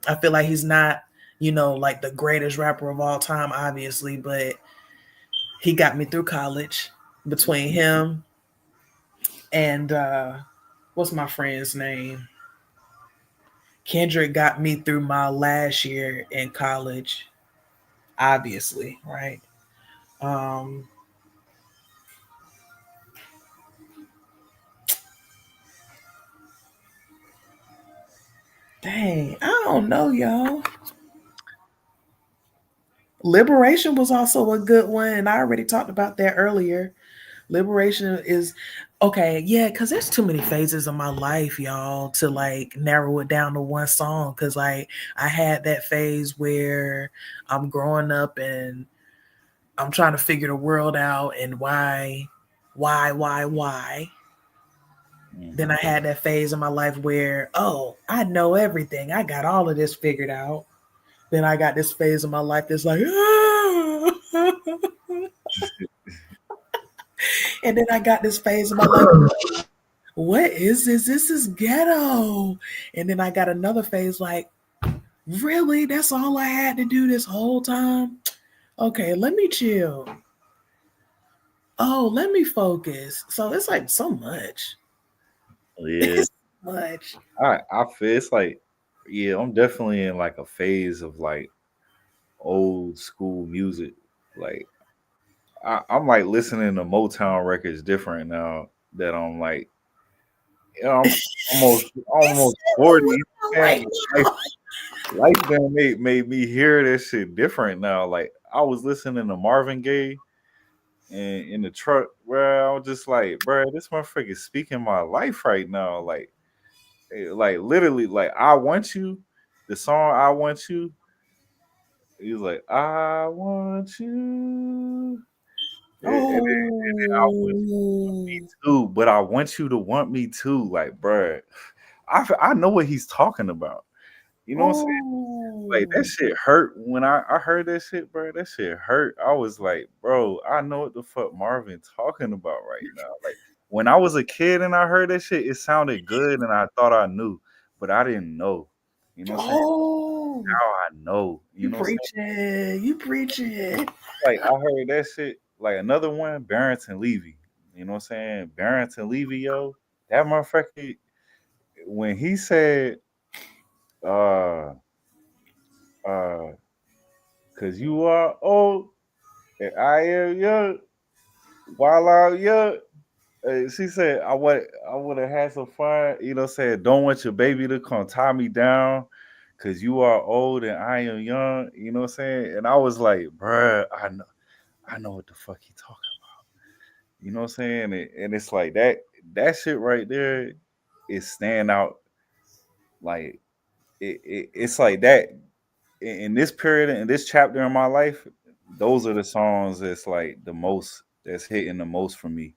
I feel like he's not, like the greatest rapper of all time, obviously, but he got me through college. Between him and what's my friend's name? Kendrick got me through my last year in college, obviously, right? Um, dang, I don't know, y'all. Liberation was also a good one, and I already talked about that earlier. Liberation is okay, yeah, because there's too many phases of my life, y'all, to like narrow it down to one song. Because like I had that phase where I'm growing up and I'm trying to figure the world out and why. Then I had that phase in my life where, oh, I know everything. I got all of this figured out. Then I got this phase of my life that's like, and then I got this phase of my life. What is this? This is ghetto. And then I got another phase like, really? That's all I had to do this whole time? Okay, let me chill. Oh, let me focus. So it's like so much. Yeah. It's much. I feel it's like, yeah, I'm definitely in like a phase of like old school music. Like I'm like listening to Motown records different now that I'm like, I'm almost 40. Right Life, life done made me hear this shit different now. Like I was listening to Marvin Gaye and in the truck where I was just like, bro, this motherfucker is speaking my life right now. Like literally, like I want you, the song I want you. He was like, I want you. And then I want you to want me Oh. too, but I want you to want me too. Like, bruh, I know what he's talking about. You know what I'm saying? Like that Oh. shit hurt when I heard that shit, bro. That shit hurt. I was like, bro, I know what the fuck Marvin talking about right now. Like when I was a kid and I heard that shit, it sounded good and I thought I knew, but I didn't know. You know what I'm saying? Oh. Now I know. You You know what I'm saying? preaching. You preaching. Like I heard that shit. Like another one, Barrington Levy. You know what I'm saying? Barrington Levy, yo, that motherfucker. When he said, uh, uh, "Cause you are old and I am young, while I'm young," she said, I would have had some fun." You know, what I'm saying, "Don't want your baby to come tie me down." Cause you are old and I am young, you know what I'm saying? And I was like, bruh, I know what the fuck he talking. You know what I'm saying? And it's like that shit right there is stand out. Like it's like that in this period in this chapter in my life. Those are the songs that's like the most that's hitting the most for me.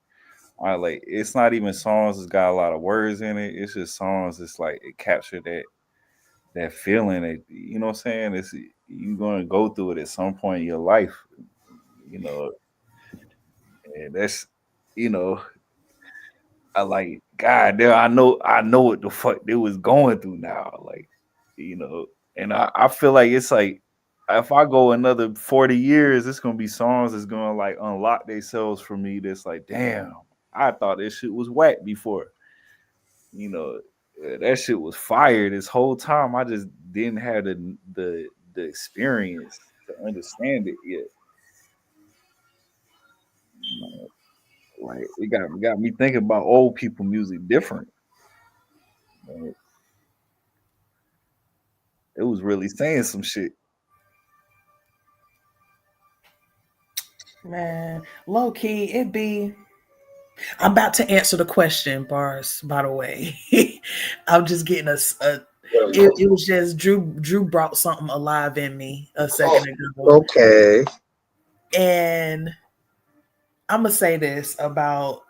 I like it's not even songs that's got a lot of words in it. It's just songs that's like it captured that feeling. That, you know what I'm saying? It's you're gonna go through it at some point in your life. You know, and that's you know I like, God damn, I know what the fuck they was going through now. Like, and I feel like it's like if I go another 40 years, it's gonna be songs that's gonna like unlock themselves for me. That's like, damn, I thought this shit was whack before. You know, that shit was fire this whole time. I just didn't have the experience to understand it yet. You know, like it got me thinking about old people music different. You know, it was really saying some shit. Man, low key, it be. I'm about to answer the question, Bars. By the way, I'm just getting it was just Drew brought something alive in me a second ago, Okay. and I'm gonna say this about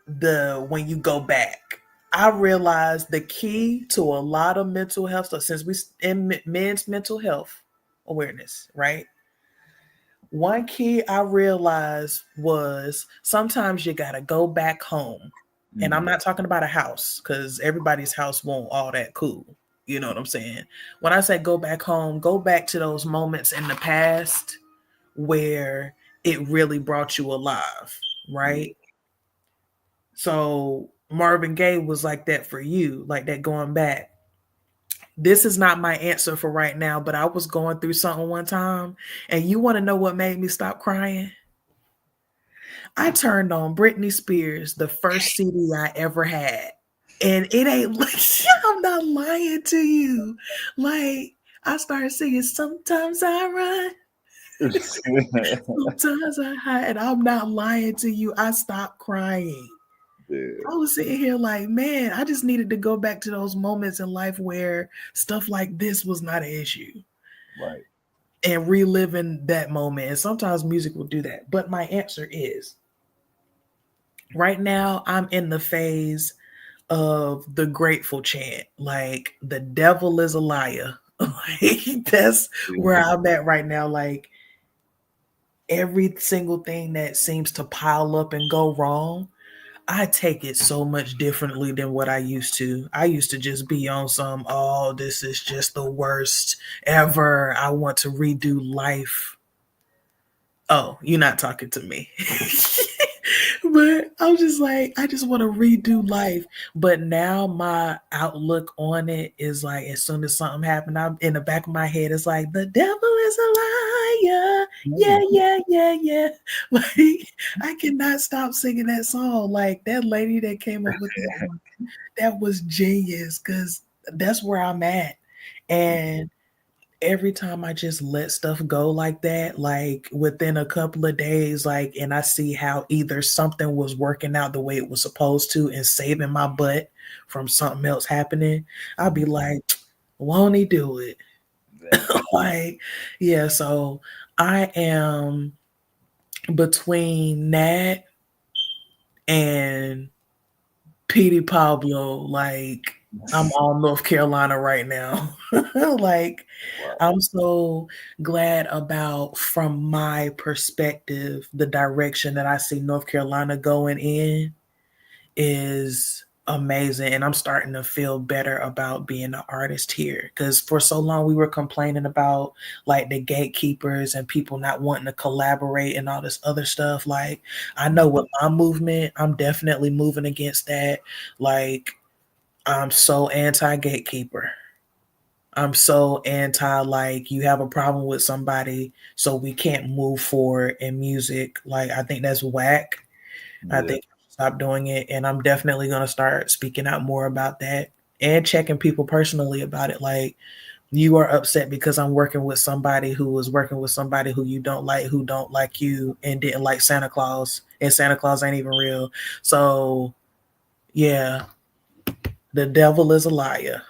the when you go back. I realized the key to a lot of mental health stuff, since we in men's mental health awareness, right? One key I realized was sometimes you gotta go back home. And I'm not talking about a house, because everybody's house won't all that cool. You know what I'm saying? When I say go back home, go back to those moments in the past where it really brought you alive, right? So Marvin Gaye was like that for you, like that going back. This is not my answer for right now, but I was going through something one time, and you want to know what made me stop crying? I turned on Britney Spears, the first CD I ever had. And it ain't like, I'm not lying to you. Like, I started singing, sometimes I run, sometimes I hide. And I'm not lying to you. I stopped crying. Yeah. I was sitting here like, man, I just needed to go back to those moments in life where stuff like this was not an issue. Right. And reliving that moment. And sometimes music will do that. But my answer is, right now, I'm in the phase of the grateful chant. Like, the devil is a liar. Like, that's where I'm at right now. Like, every single thing that seems to pile up and go wrong, I take it so much differently than what I used to. I used to just be on some, oh, this is just the worst ever. I want to redo life. Oh, you're not talking to me. But I'm just like, I just want to redo life. But now my outlook on it is like, as soon as something happened, I'm in the back of my head, it's like, the devil is a liar. Yeah. Like, I cannot stop singing that song. Like, that lady that came up with that one, that was genius, because that's where I'm at. And every time I just let stuff go like that, like within a couple of days, like, and I see how either something was working out the way it was supposed to and saving my butt from something else happening, I'll be like, won't he do it? Like, yeah, so I am between that and Petey Pablo. Like, I'm on North Carolina right now. Like, I'm so glad about, from my perspective, the direction that I see North Carolina going in is amazing. And I'm starting to feel better about being an artist here. Because for so long we were complaining about like the gatekeepers and people not wanting to collaborate and all this other stuff. Like, I know with my movement, I'm definitely moving against that. Like, I'm so anti-gatekeeper. I'm so anti, like, you have a problem with somebody, so we can't move forward in music. Like, I think that's whack. I think I should stop doing it. And I'm definitely going to start speaking out more about that and checking people personally about it. Like, you are upset because I'm working with somebody who was working with somebody who you don't like, who don't like you, and didn't like Santa Claus. And Santa Claus ain't even real. So, yeah, the devil is a liar.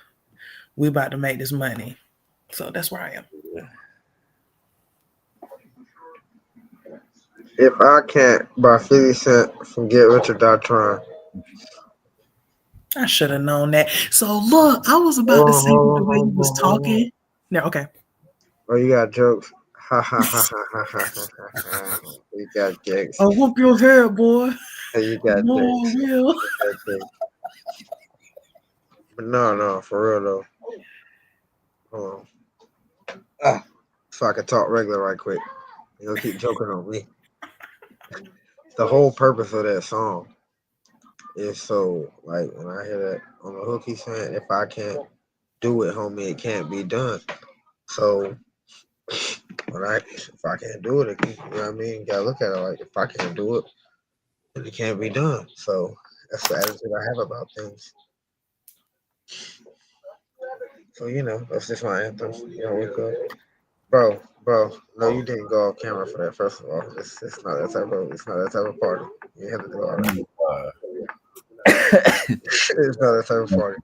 We about to make this money. So that's where I am. If I can't buy 50 Cent from Get Rich or Die Trying. I should have known that. So look, I was about to say the way you was talking. No, okay. Oh, you got jokes. Ha ha ha ha ha ha ha. You got jokes. Oh, whoop your head, boy. You got jokes. Real. But no, for real though. Hold on. So I can talk regular right quick. You'll keep joking on me. The whole purpose of that song is so, like, when I hear that on the hook, he's saying, if I can't do it, homie, it can't be done. So, if I can't do it, you know what I mean? You gotta look at it like, if I can't do it, then it can't be done. So, that's the attitude I have about things. So, you know, that's just my anthem. You know, we're good. Bro, no, you didn't go off camera for that. First of all, it's not that type of party. You have to do all that. It's not that type of party.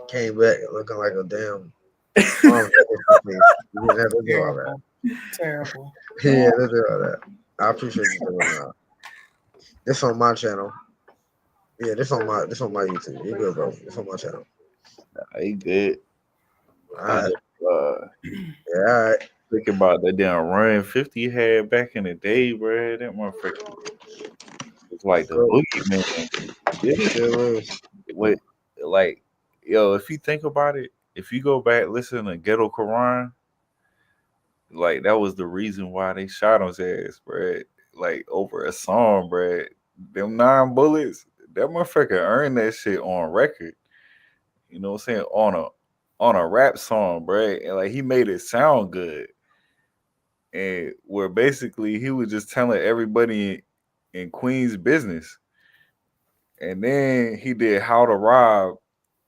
Came back looking like a damn. You didn't have to do all that. Terrible. Yeah, to do all that. I appreciate you doing that. This on my channel. Yeah, this on my YouTube. You good, bro? This on my channel. He good. All I right. just Yeah, all right. thinking about that damn run 50 had back in the day, bro. That motherfucker was like the Go. boogeyman. Yeah, Still is. what like yo, if you think about it, if you go back listen to Ghetto Quran, like that was the reason why they shot his ass, bro. Like over a song, bro. Them 9 bullets, that motherfucker earned that shit on record. You know what I'm saying? On a rap song, bro. And like he made it sound good. And where basically he was just telling everybody in Queens business. And then he did How to Rob,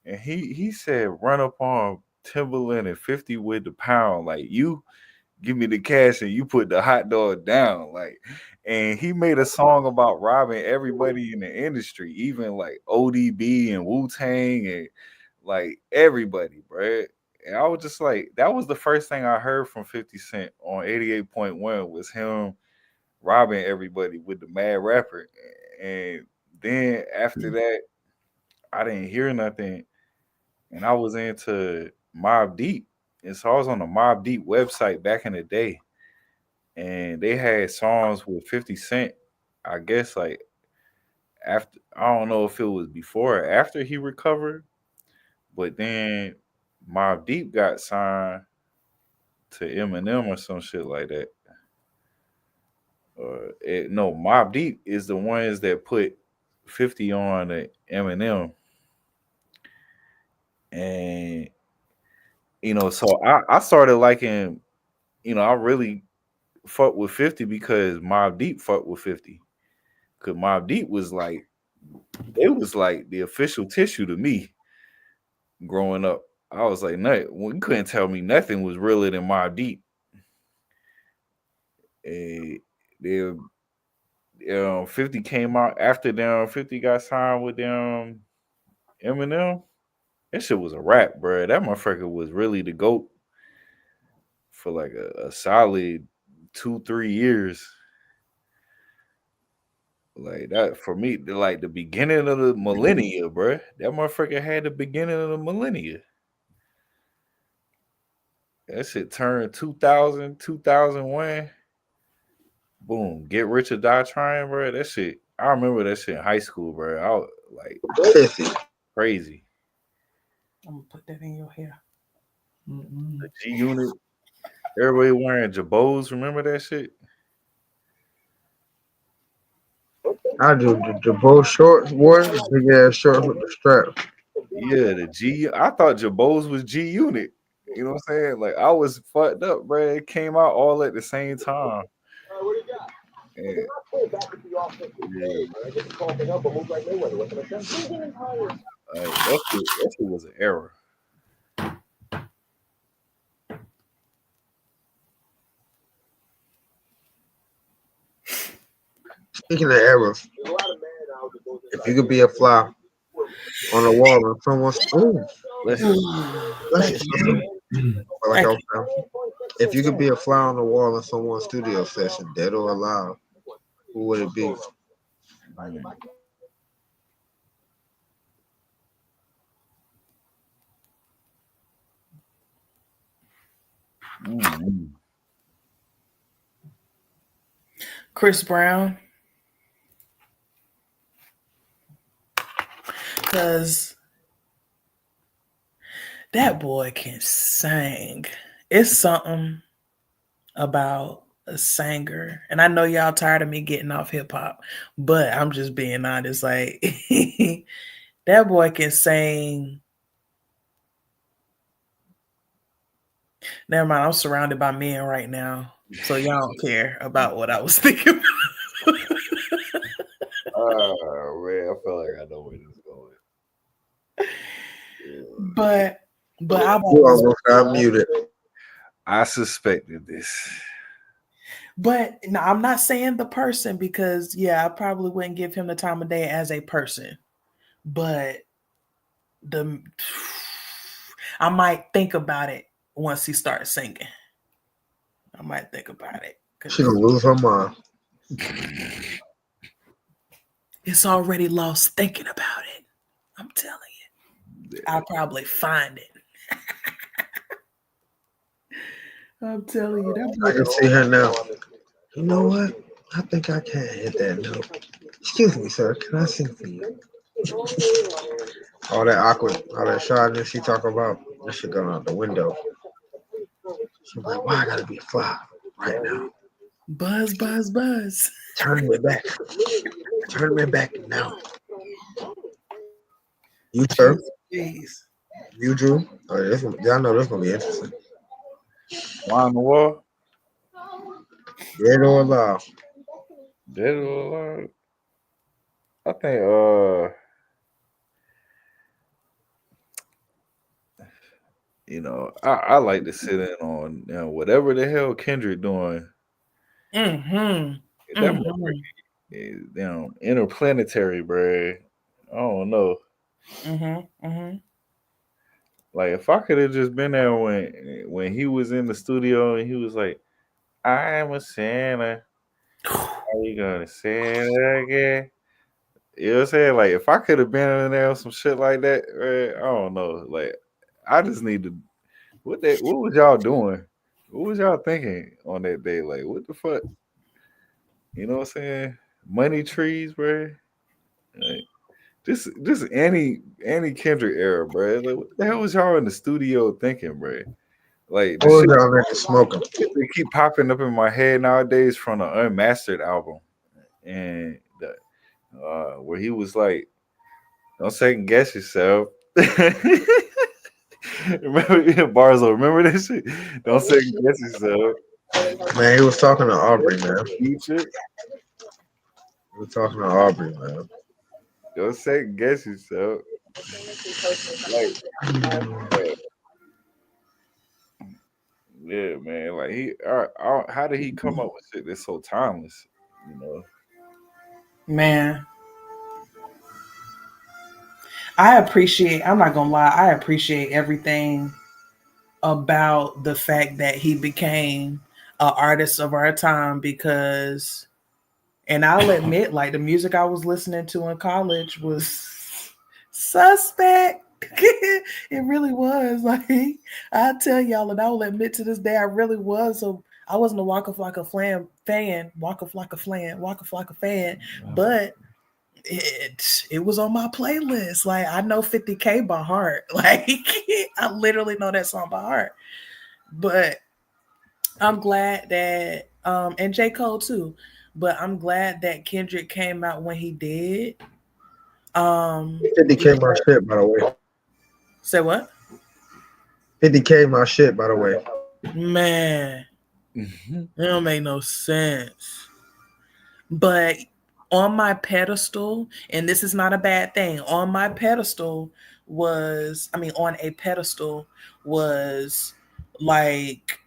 and he said run up on Timberland and 50 with the pound. Like you give me the cash and you put the hot dog down. Like, and he made a song about robbing everybody in the industry, even like ODB and Wu Tang and like everybody, bro. And I was just like, that was the first thing I heard from 50 Cent on 88.1 was him robbing everybody with the Mad Rapper. And then after that, I didn't hear nothing. And I was into Mobb Deep. And so I was on the Mobb Deep website back in the day. And they had songs with 50 Cent. I guess like after I don't know if it was before or after he recovered, but then Mobb Deep got signed to Eminem or some shit like that. No, Mobb Deep is the ones that put 50 on the Eminem. And so I started liking, I really fuck with 50 because Mobb Deep fucked with 50. Cause Mobb Deep was like, it was like the official tissue to me growing up. I was like, no, well, you couldn't tell me nothing was realer than Mobb Deep. And they 50 came out after them. 50 got signed with them Eminem. That shit was a rap, bro. That motherfucker was really the GOAT for like a solid 2-3 years. Like that for me, like the beginning of the millennia, bro. That motherfucker had the beginning of the millennia. That shit turned 2000, 2001. Boom. Get Rich or Die Trying, bro. That shit, I remember that shit in high school, bro. I was like crazy. I'm gonna put that in your hair. The G Unit. Everybody wearing Jabos. Remember that shit? I do the both shorts, boy. Big ass shorts with the strap. Yeah, the G. I thought Jabos was G Unit. You know what I'm saying? Like I was fucked up, bro. It came out all at the same time. And, yeah, that shit was an error. Speaking of errors, if you could be a fly on the wall and someone's Listen, like I was saying, if you could be a fly on the wall in someone's studio session, dead or alive, who would it be? Chris Brown. Because that boy can sing. It's something about a singer. And I know y'all tired of me getting off hip hop, but I'm just being honest. Like, that boy can sing. Never mind, I'm surrounded by men right now. So y'all don't care about what I was thinking about. Oh man, I feel like I know where this is going. But I almost got muted. I suspected this. But no, I'm not saying the person because I probably wouldn't give him the time of day as a person. But I might think about it once he starts singing. I might think about it. She's gonna lose her mind. it's already lost thinking about it. I'm telling you. I'll probably find it. I'm telling you. That I can see her now. You know what? I think I can hit that note. Excuse me, sir. Can I sing for you? All that awkward, all that shyness she talk about, that shit going out the window. She's like, why I gotta be fly right now? Buzz, buzz, buzz. Turn me back. Turn me back now. You, sir? Jeez. You, Drew? Oh, y'all know this gonna be interesting. Fly on the wall. Dead or alive? Dead or alive? I think I like to sit in on whatever the hell Kendrick doing. Mm-hmm. That motherfucker is interplanetary, bro. I don't know. Mm-hmm. Mm-hmm. Like if I could have just been there when he was in the studio and he was like, "I'm a sinner. Are you gonna sin again?" You know what I'm saying? Like if I could have been in there or some shit like that, I don't know. Like I just need to. What was y'all doing? What was y'all thinking on that day? Like what the fuck? You know what I'm saying? Money trees, bro. Like, just any Kendrick era, bro. Like what the hell was y'all in the studio thinking, bro? Like the What shit, was y'all niggas smoking? they keep popping up in my head nowadays from the Unmastered album, and where he was like, "Don't second guess yourself." Remember Barzo? Remember that shit? Don't second guess yourself. Man, he was talking to Aubrey, man. Future. He was talking to Aubrey, man. Don't second guess yourself. Like, yeah, man. Like how did he come up with shit that's so timeless? You know. Man, I'm not gonna lie, I appreciate everything about the fact that he became an artist of our time because, and I'll admit, like the music I was listening to in college was suspect. It really was. Like I tell y'all, and I will admit to this day, I really was. So I wasn't a Waka Flocka fan, but it was on my playlist. Like I know 50K by heart. Like I literally know that song by heart. But I'm glad that and J. Cole too. But I'm glad that Kendrick came out when he did. 50K my shit, by the way. Say what? 50K my shit, by the way. Man, it don't make no sense. But on my pedestal, and this is not a bad thing, on a pedestal was like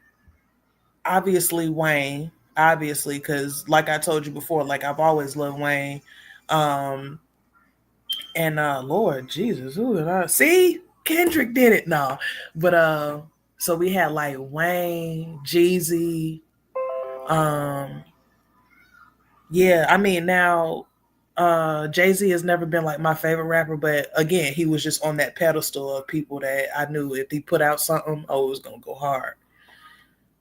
obviously Wayne, obviously, because like I told you before, like I've always loved Wayne. And Lord Jesus, who did I see? Kendrick did it. No, but so we had like Wayne, Jeezy, yeah, I mean now Jay-Z has never been like my favorite rapper, but again, he was just on that pedestal of people that I knew if he put out something, oh, it was gonna go hard.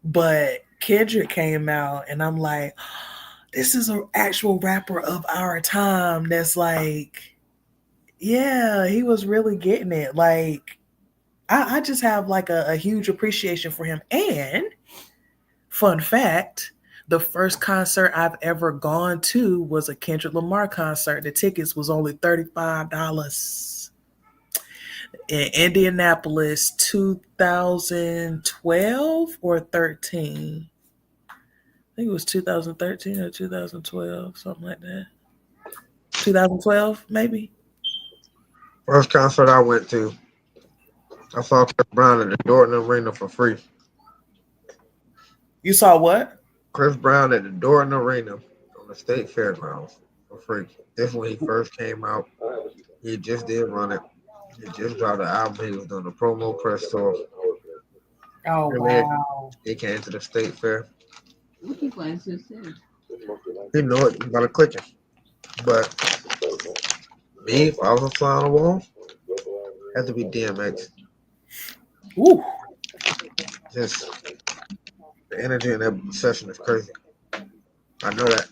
But Kendrick came out and I'm like, this is an actual rapper of our time that's like, yeah, he was really getting it. Like, I just have like a huge appreciation for him. And fun fact, the first concert I've ever gone to was a Kendrick Lamar concert. The tickets was only $35 in Indianapolis, 2012 or 13. I think it was 2013 or 2012, something like that. 2012, maybe. First concert I went to, I saw Chris Brown at the Dorton Arena for free. You saw what? Chris Brown at the Dorton Arena on the state fairgrounds for free. This is when he first came out. He just did run it. He just dropped the album. He was doing the promo press tour. Oh, wow. He came to the state fair. What you playing to say? He know it about a clicking. But Me, if I was a fly on the wall, had to be DMX. Ooh. Just the energy in that session is crazy. I know that.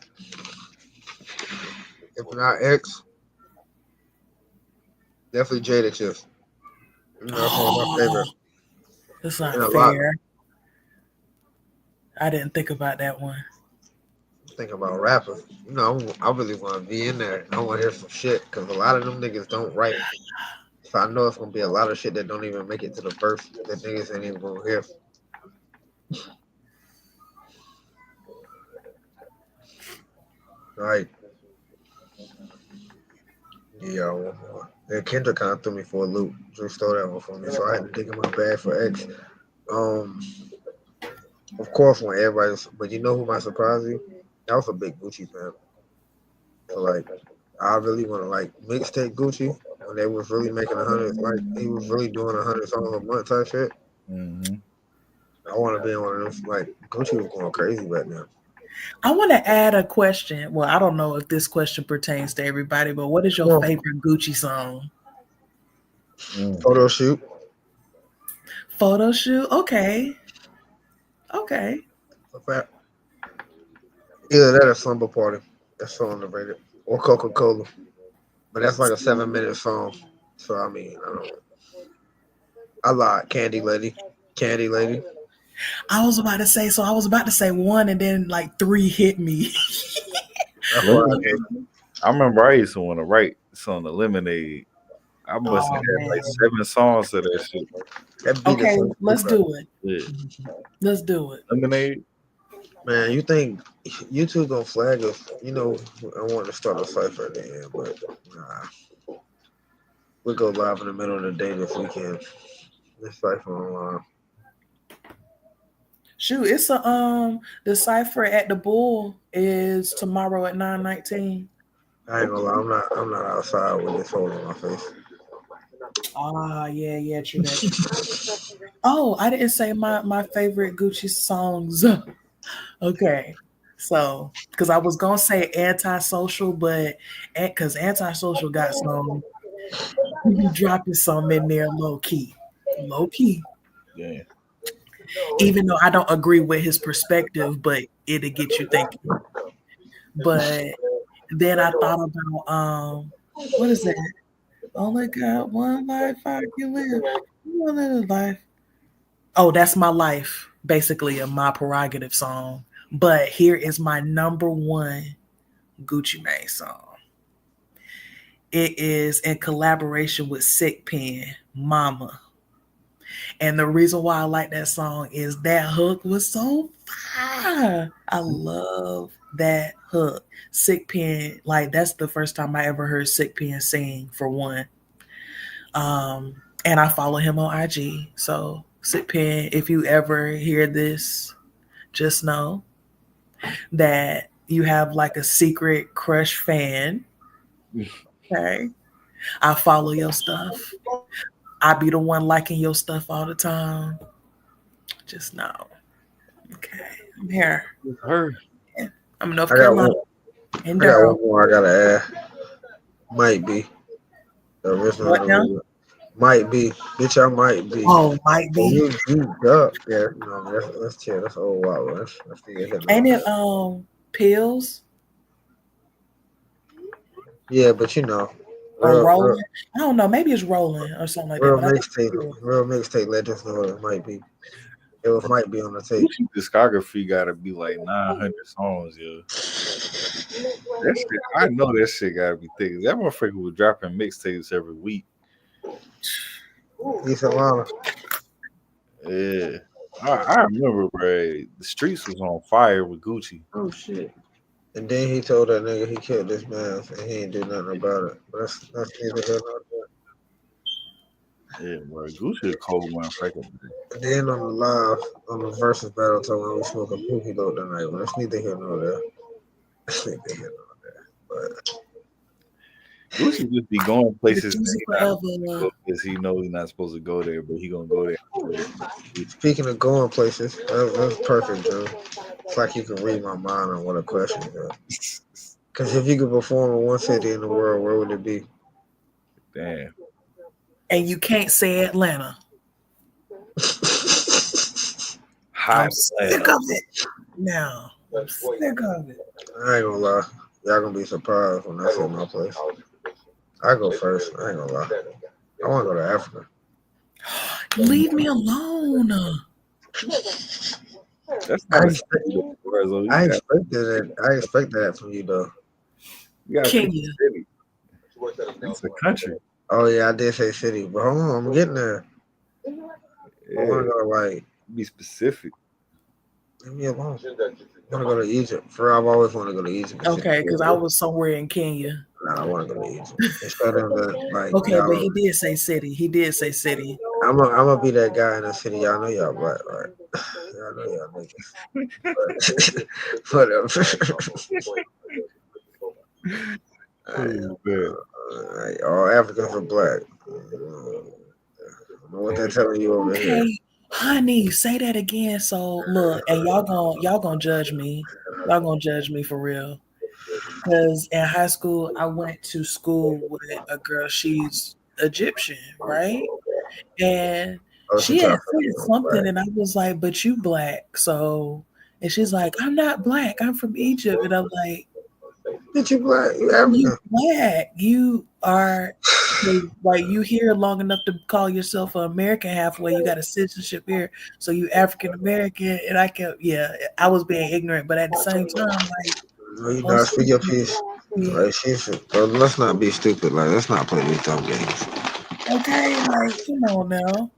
If not X, definitely Jadakiss. That's one of my favorite. That's not And a lot. fair. I didn't think about that one. Think about rappers. I really want to be in there. I want to hear some shit because a lot of them niggas don't write. So I know it's gonna be a lot of shit that don't even make it to the verse that niggas ain't even gonna hear. Right. Yeah, one more. And Kendrick kind of threw me for a loop. Drew stole that one from me, so I had to dig in my bag for X. Of course, when everybody's, but you know who might surprise you? I was a big Gucci fan. So like, I really want to like mixtape Gucci when they was really making 100. Like he was really doing 100 songs a month type shit. Mm-hmm. I want to be in one of those. Like Gucci was going crazy back then. I want to add a question. Well, I don't know if this question pertains to everybody, but what is your favorite Gucci song? Photo shoot. Photo shoot. Okay. Okay. Either that or Slumber Party. That's so underrated. Or Coca-Cola. But that's like a 7-minute song. So I mean, I lied. Candy Lady. Candy Lady. I was about to say one, and then like three hit me. I remember I used to want to write some Lemonade. I must have had like 7 songs to that shit. Okay, let's do it. Yeah. Let's do it. Lemonade. Man, you think YouTube gonna flag us? I want to start a Cypher at the end, but nah. We'll go live in the middle of the day this weekend. This Cypher online. Shoot, it's the Cypher at the Bull is tomorrow at 9:19. I ain't gonna lie, I'm not outside with this hole in my face. Yeah, true that. Oh, I didn't say my favorite Gucci songs. Okay. So, because I was gonna say Antisocial, but because Antisocial got some, he be dropping some in there low key. Yeah. Even though I don't agree with his perspective, but it'll get you thinking. But then I thought about what is that? Only got one life I can live. One little life. Oh, that's my life. Basically a My Prerogative song. But here is my number one Gucci Mane song. It is in collaboration with Sick Pen, Mama. And the reason why I like that song is that hook was so fire. I love that hook. Sick Pen, like that's the first time I ever heard Sick Pen sing, for one. And I follow him on IG. So Sick Pen, if you ever hear this, just know that you have like a secret crush fan. Okay. I follow your stuff. I be the one liking your stuff all the time. Just know. Okay. I'm here. Yeah. I'm in North Carolina. I got one more I gotta add. Might be. The original. What now? Might be. Bitch, I might be. Oh, might be. You duck. Yeah, no, that's chill. That's old wild. That's Ain't it Pills? Yeah, but you know. Or Rolling? I don't know. Maybe it's Rolling or something like that. Real mixtape legends know it might be. It might be on the tape. Discography gotta be like 900 songs, yo. That shit, I know that shit gotta be thick. That motherfucker was dropping mixtapes every week. East Atlanta. Yeah. I remember, bro. The streets was on fire with Gucci. Oh shit. And then he told that nigga he killed this man and he ain't do nothing about it. But that's neither here nor there. Yeah, bro. Gucci a cold motherfucker. And then on the versus battle told me we smoking Pookie Load tonight. But that's neither here nor there. That's neither here nor there. But Gucci just be going places because he knows he's not supposed to go there, but he gonna go there. Speaking of going places, that's perfect, Drew. It's like you can read my mind on what a question is. Because if you could perform in one city in the world, where would it be? Damn. And you can't say Atlanta. I'm sick of it now. I'm sick of it. I ain't gonna lie. Y'all gonna be surprised when I say my place. I go first. I ain't gonna lie. I wanna go to Africa. Leave me alone. That's I not expected that from you though. Kenya. It's a country. Oh yeah, I did say city, but hold on, I'm getting there. Yeah. I wanna go like Be specific. leave me alone. I wanna go to Egypt. I've always wanted to go to Egypt. Okay, because I was somewhere in Kenya. Nah, I wanna go to Egypt. Instead of like okay, but he did say city. I'm gonna be that guy in the city. Y'all know y'all black, right? Y'all know y'all niggas. All Africans are black. I don't know what they're telling you over here. Honey, say that again. So look, and y'all gonna judge me. Y'all gonna judge me for real. Because in high school, I went to school with a girl. She's Egyptian, right? And she had said something, and I was like, "But you black." So, and she's like, "I'm not black. I'm from Egypt." And I'm like, "But you black? You black? You are like you here long enough to call yourself an American halfway. You got a citizenship here, so you African American." And I was being ignorant, but at the same time, like. You gotta speak your piece. Like let's not be stupid. Like let's not play these dumb games. Okay, like come on now.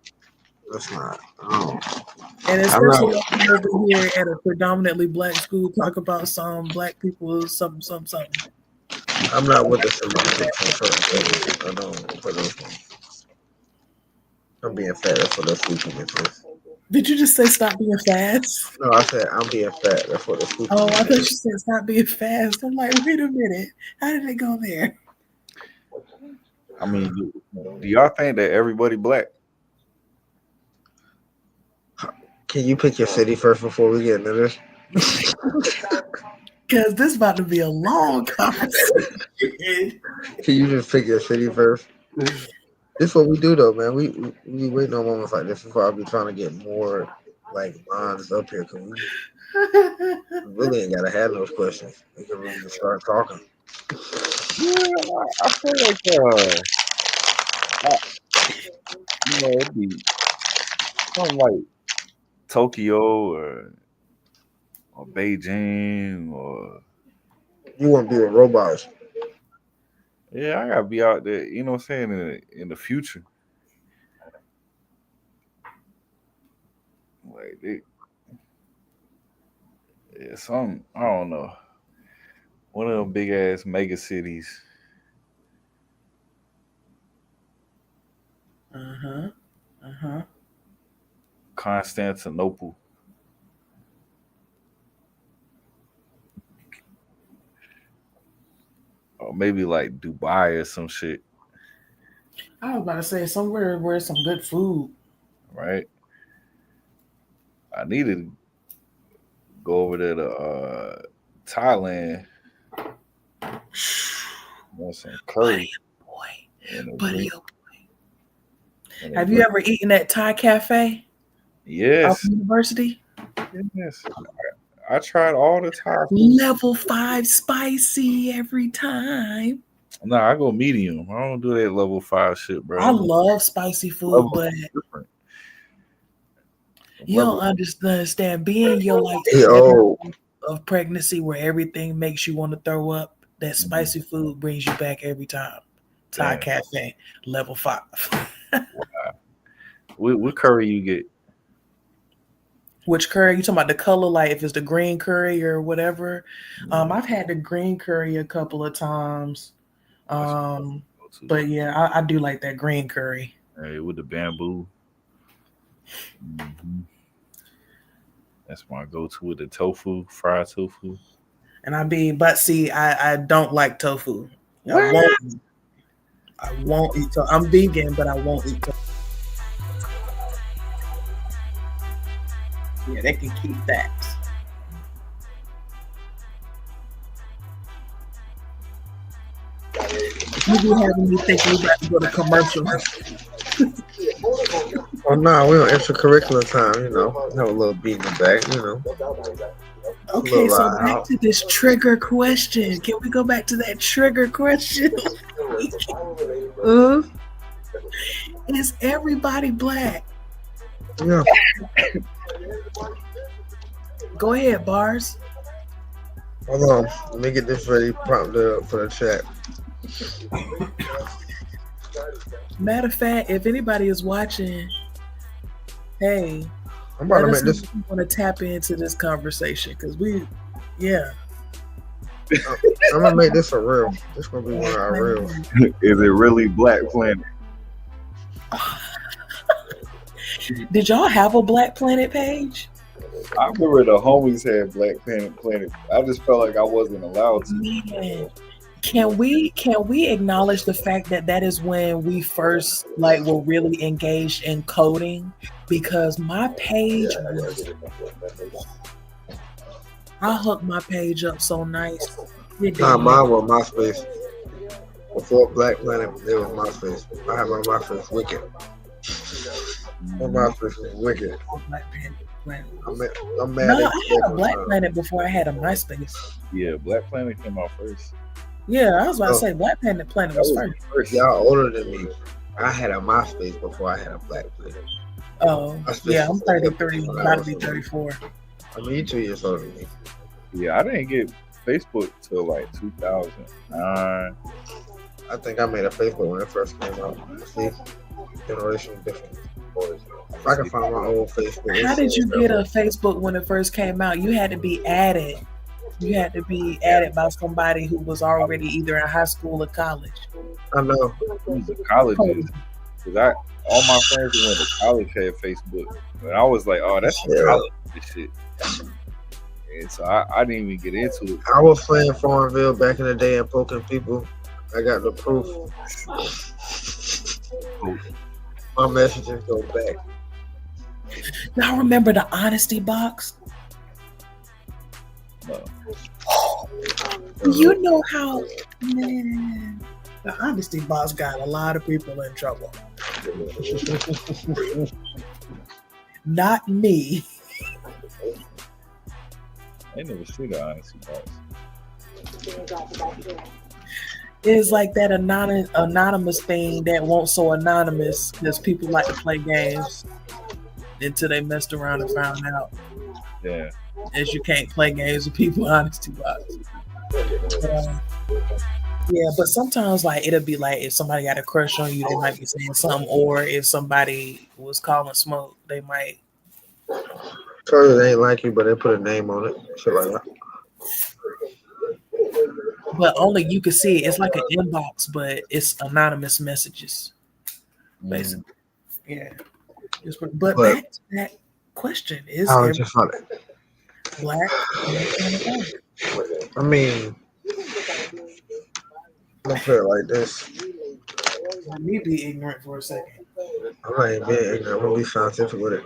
Let's not. And especially over here at a predominantly black school, talk about some black people, something. I'm not with the semantics on certain things. I don't put those things. I'm being fat. That's what they're speaking into. Did you just say stop being fast? No, I said I'm being fat. That's what the school. Oh, I thought you said stop being fast. I'm like, wait a minute. How did it go there? I mean, do y'all think that everybody black? Can you pick your city first before we get into this? Because this is about to be a long conversation. Can you just pick your city first? This is what we do though, man. We waiting on moments like this. Is why I be trying to get more like lines up here because we really ain't gotta have those questions. We can really just start talking. Yeah, I feel like it'd be something like Tokyo or Beijing or. You want to be with robots? Yeah, I gotta be out there. You know what I'm saying in the future. Like some I don't know. One of them big ass mega cities. Constantinople. Or maybe like Dubai or some shit. I was about to say somewhere where some good food. Right. I needed to go over there to Thailand. Want some curry. Buddy, boy. Have you ever eaten at Thai Cafe? Yes. University? Yes. I tried all the Thai food. Level 5 spicy every time. No, I go medium. I don't do that level 5 shit, bro. I love spicy food, but different. You don't understand. Being your of pregnancy where everything makes you want to throw up, that spicy food brings you back every time. Thai Cafe, level 5. Wow. What curry you get? Which curry? You talking about the color, like if it's the green curry or whatever? I've had the green curry a couple of times. But yeah, I do like that green curry. Hey, with the bamboo. Mm-hmm. That's my go-to with the tofu, fried tofu. And I don't like tofu. I won't eat tofu. I'm vegan, but I won't eat tofu. Yeah, they can keep that. You be having me think we about to go to commercial. Oh no, we on extracurricular time, you know. Have a little beat in the back, you know. Okay, so back to this trigger question. Can we go back to that trigger question? Is everybody black? Yeah. Go ahead, Barz. Hold on. Let me get this ready prompted up for the chat. Matter of fact, if anybody is watching, hey, I'm about to make this. I want to tap into this conversation because I'm gonna make this a reel. This gonna be one of our reels. Is it really Black Planet? Did y'all have a Black Planet page? I remember the homies had Black Planet. I just felt like I wasn't allowed to. Man, can we acknowledge the fact that is when we first were really engaged in coding? Because my page was, I hooked my page up so nice. Nah, mine was MySpace. Before Black Planet, it was MySpace. I had my MySpace wicked. My MySpace was wicked. I'm mad. No, I had a Black Planet before I had a MySpace. Yeah, Black Planet came out first. Yeah, I was about to say Black Planet was first. Y'all older than me. I had a MySpace before I had a Black Planet. Oh, yeah, I'm 33, about to be 34. I mean, you 2 years older than me. Yeah, I didn't get Facebook till like 2009. I think I made a Facebook when it first came out. See, generation different. If I can find my old Facebook. How did you get a Facebook when it first came out? You had to be added. You had to be added by somebody who was already either in high school or college. I know. Colleges. Because all my friends who went to college had Facebook. And I was like, oh, that's college shit. And so I didn't even get into it. I was playing Farmville back in the day and poking people. I got the proof. My messages go back. Y'all remember the honesty box? No. You know how, man, the honesty box got a lot of people in trouble. Not me. I never seen the honesty box. It's like that anonymous thing that won't so anonymous because people like to play games until they messed around and found out. Yeah. As you can't play games with people honesty box. Yeah, but sometimes it'll be like if somebody got a crush on you, they might be saying something, or if somebody was calling smoke, they might. Cause they ain't like you, but they put a name on it. Shit like that. But only you can see it. It's like an inbox, but it's anonymous messages, basically. Yeah. But back to that question: is just funny. Black? I mean, I'll put it like this. Let me be ignorant for a second. I'm not even being ignorant. I'm gonna be scientific with it.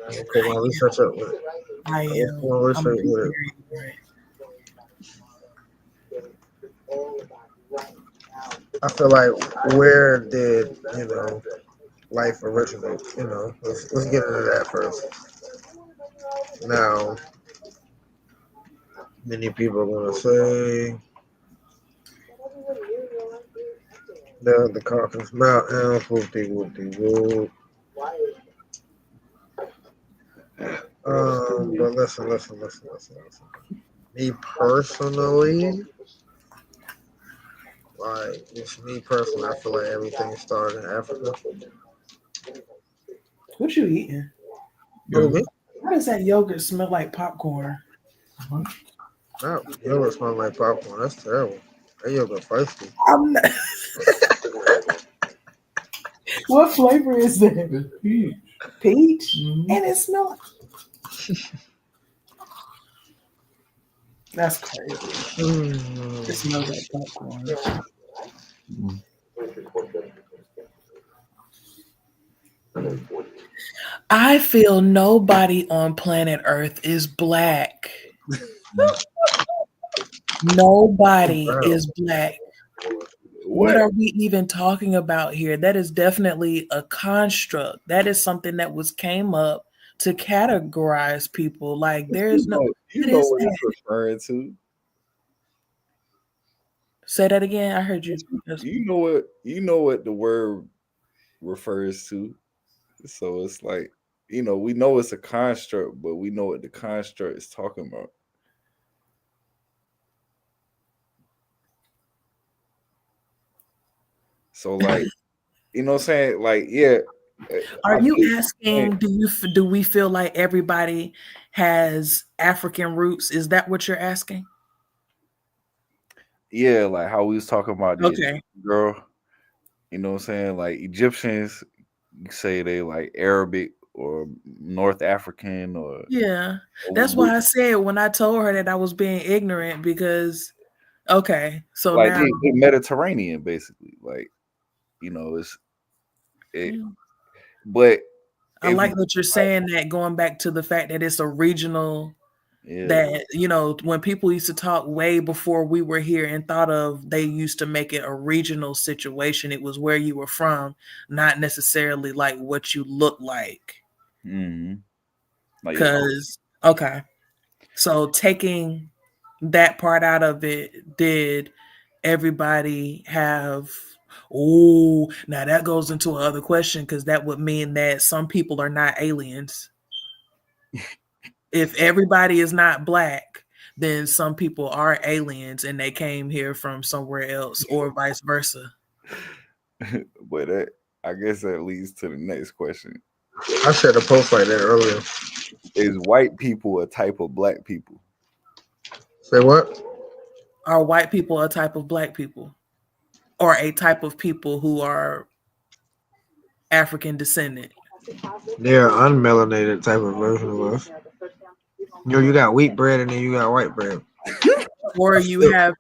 I'm gonna put my research up with it. I am. I'm with it. I feel like where did life originate? Let's get into that first. Now, many people are gonna say the Caucasus Mountains, whoop-de-whoop-de-whoop. But listen. Me personally, I feel like everything started in Africa. What you eating? Yogurt? Why does that yogurt smell like popcorn? No, yogurt smells like popcorn. That's terrible. That yogurt feisty. I'm not. What flavor is that? Peach. Peach? Mm-hmm. And it smells. That's crazy. It smells like popcorn. I feel nobody on planet Earth is black. Nobody is black. what are we even talking about here? That is definitely a construct. That is something that came up to categorize people. Like there's no. You know what it's referring to. Say that again. I heard you. You know what the word refers to. So it's like, we know it's a construct, but we know what the construct is talking about. So like, you know what I'm saying? Like, yeah. Are you asking, do we feel like everybody has African roots? Is that what you're asking? Yeah, like how we was talking about the Okay. girl. You know what I'm saying? Like Egyptians, you say they like Arabic or North African or yeah. That's why I said when I told her that I was being ignorant because okay, so like now they Mediterranean basically. Like, but I like that you're saying that, going back to the fact that it's a regional. Yeah. That when people used to talk way before we were here and thought of, they used to make it a regional situation. It was where you were from, not necessarily like what you look like. Because okay, so taking that part out of it, did everybody have? Oh, now that goes into another question because that would mean that some people are not aliens. If everybody is not black, then some people are aliens and they came here from somewhere else, or vice versa. But I guess that leads to the next question. I said a post like that earlier. Is white people a type of black people? Say what? Are white people a type of black people? Or a type of people who are African descendant? They're unmelanated type of version of us. You got wheat bread and then you got white bread. Or you have,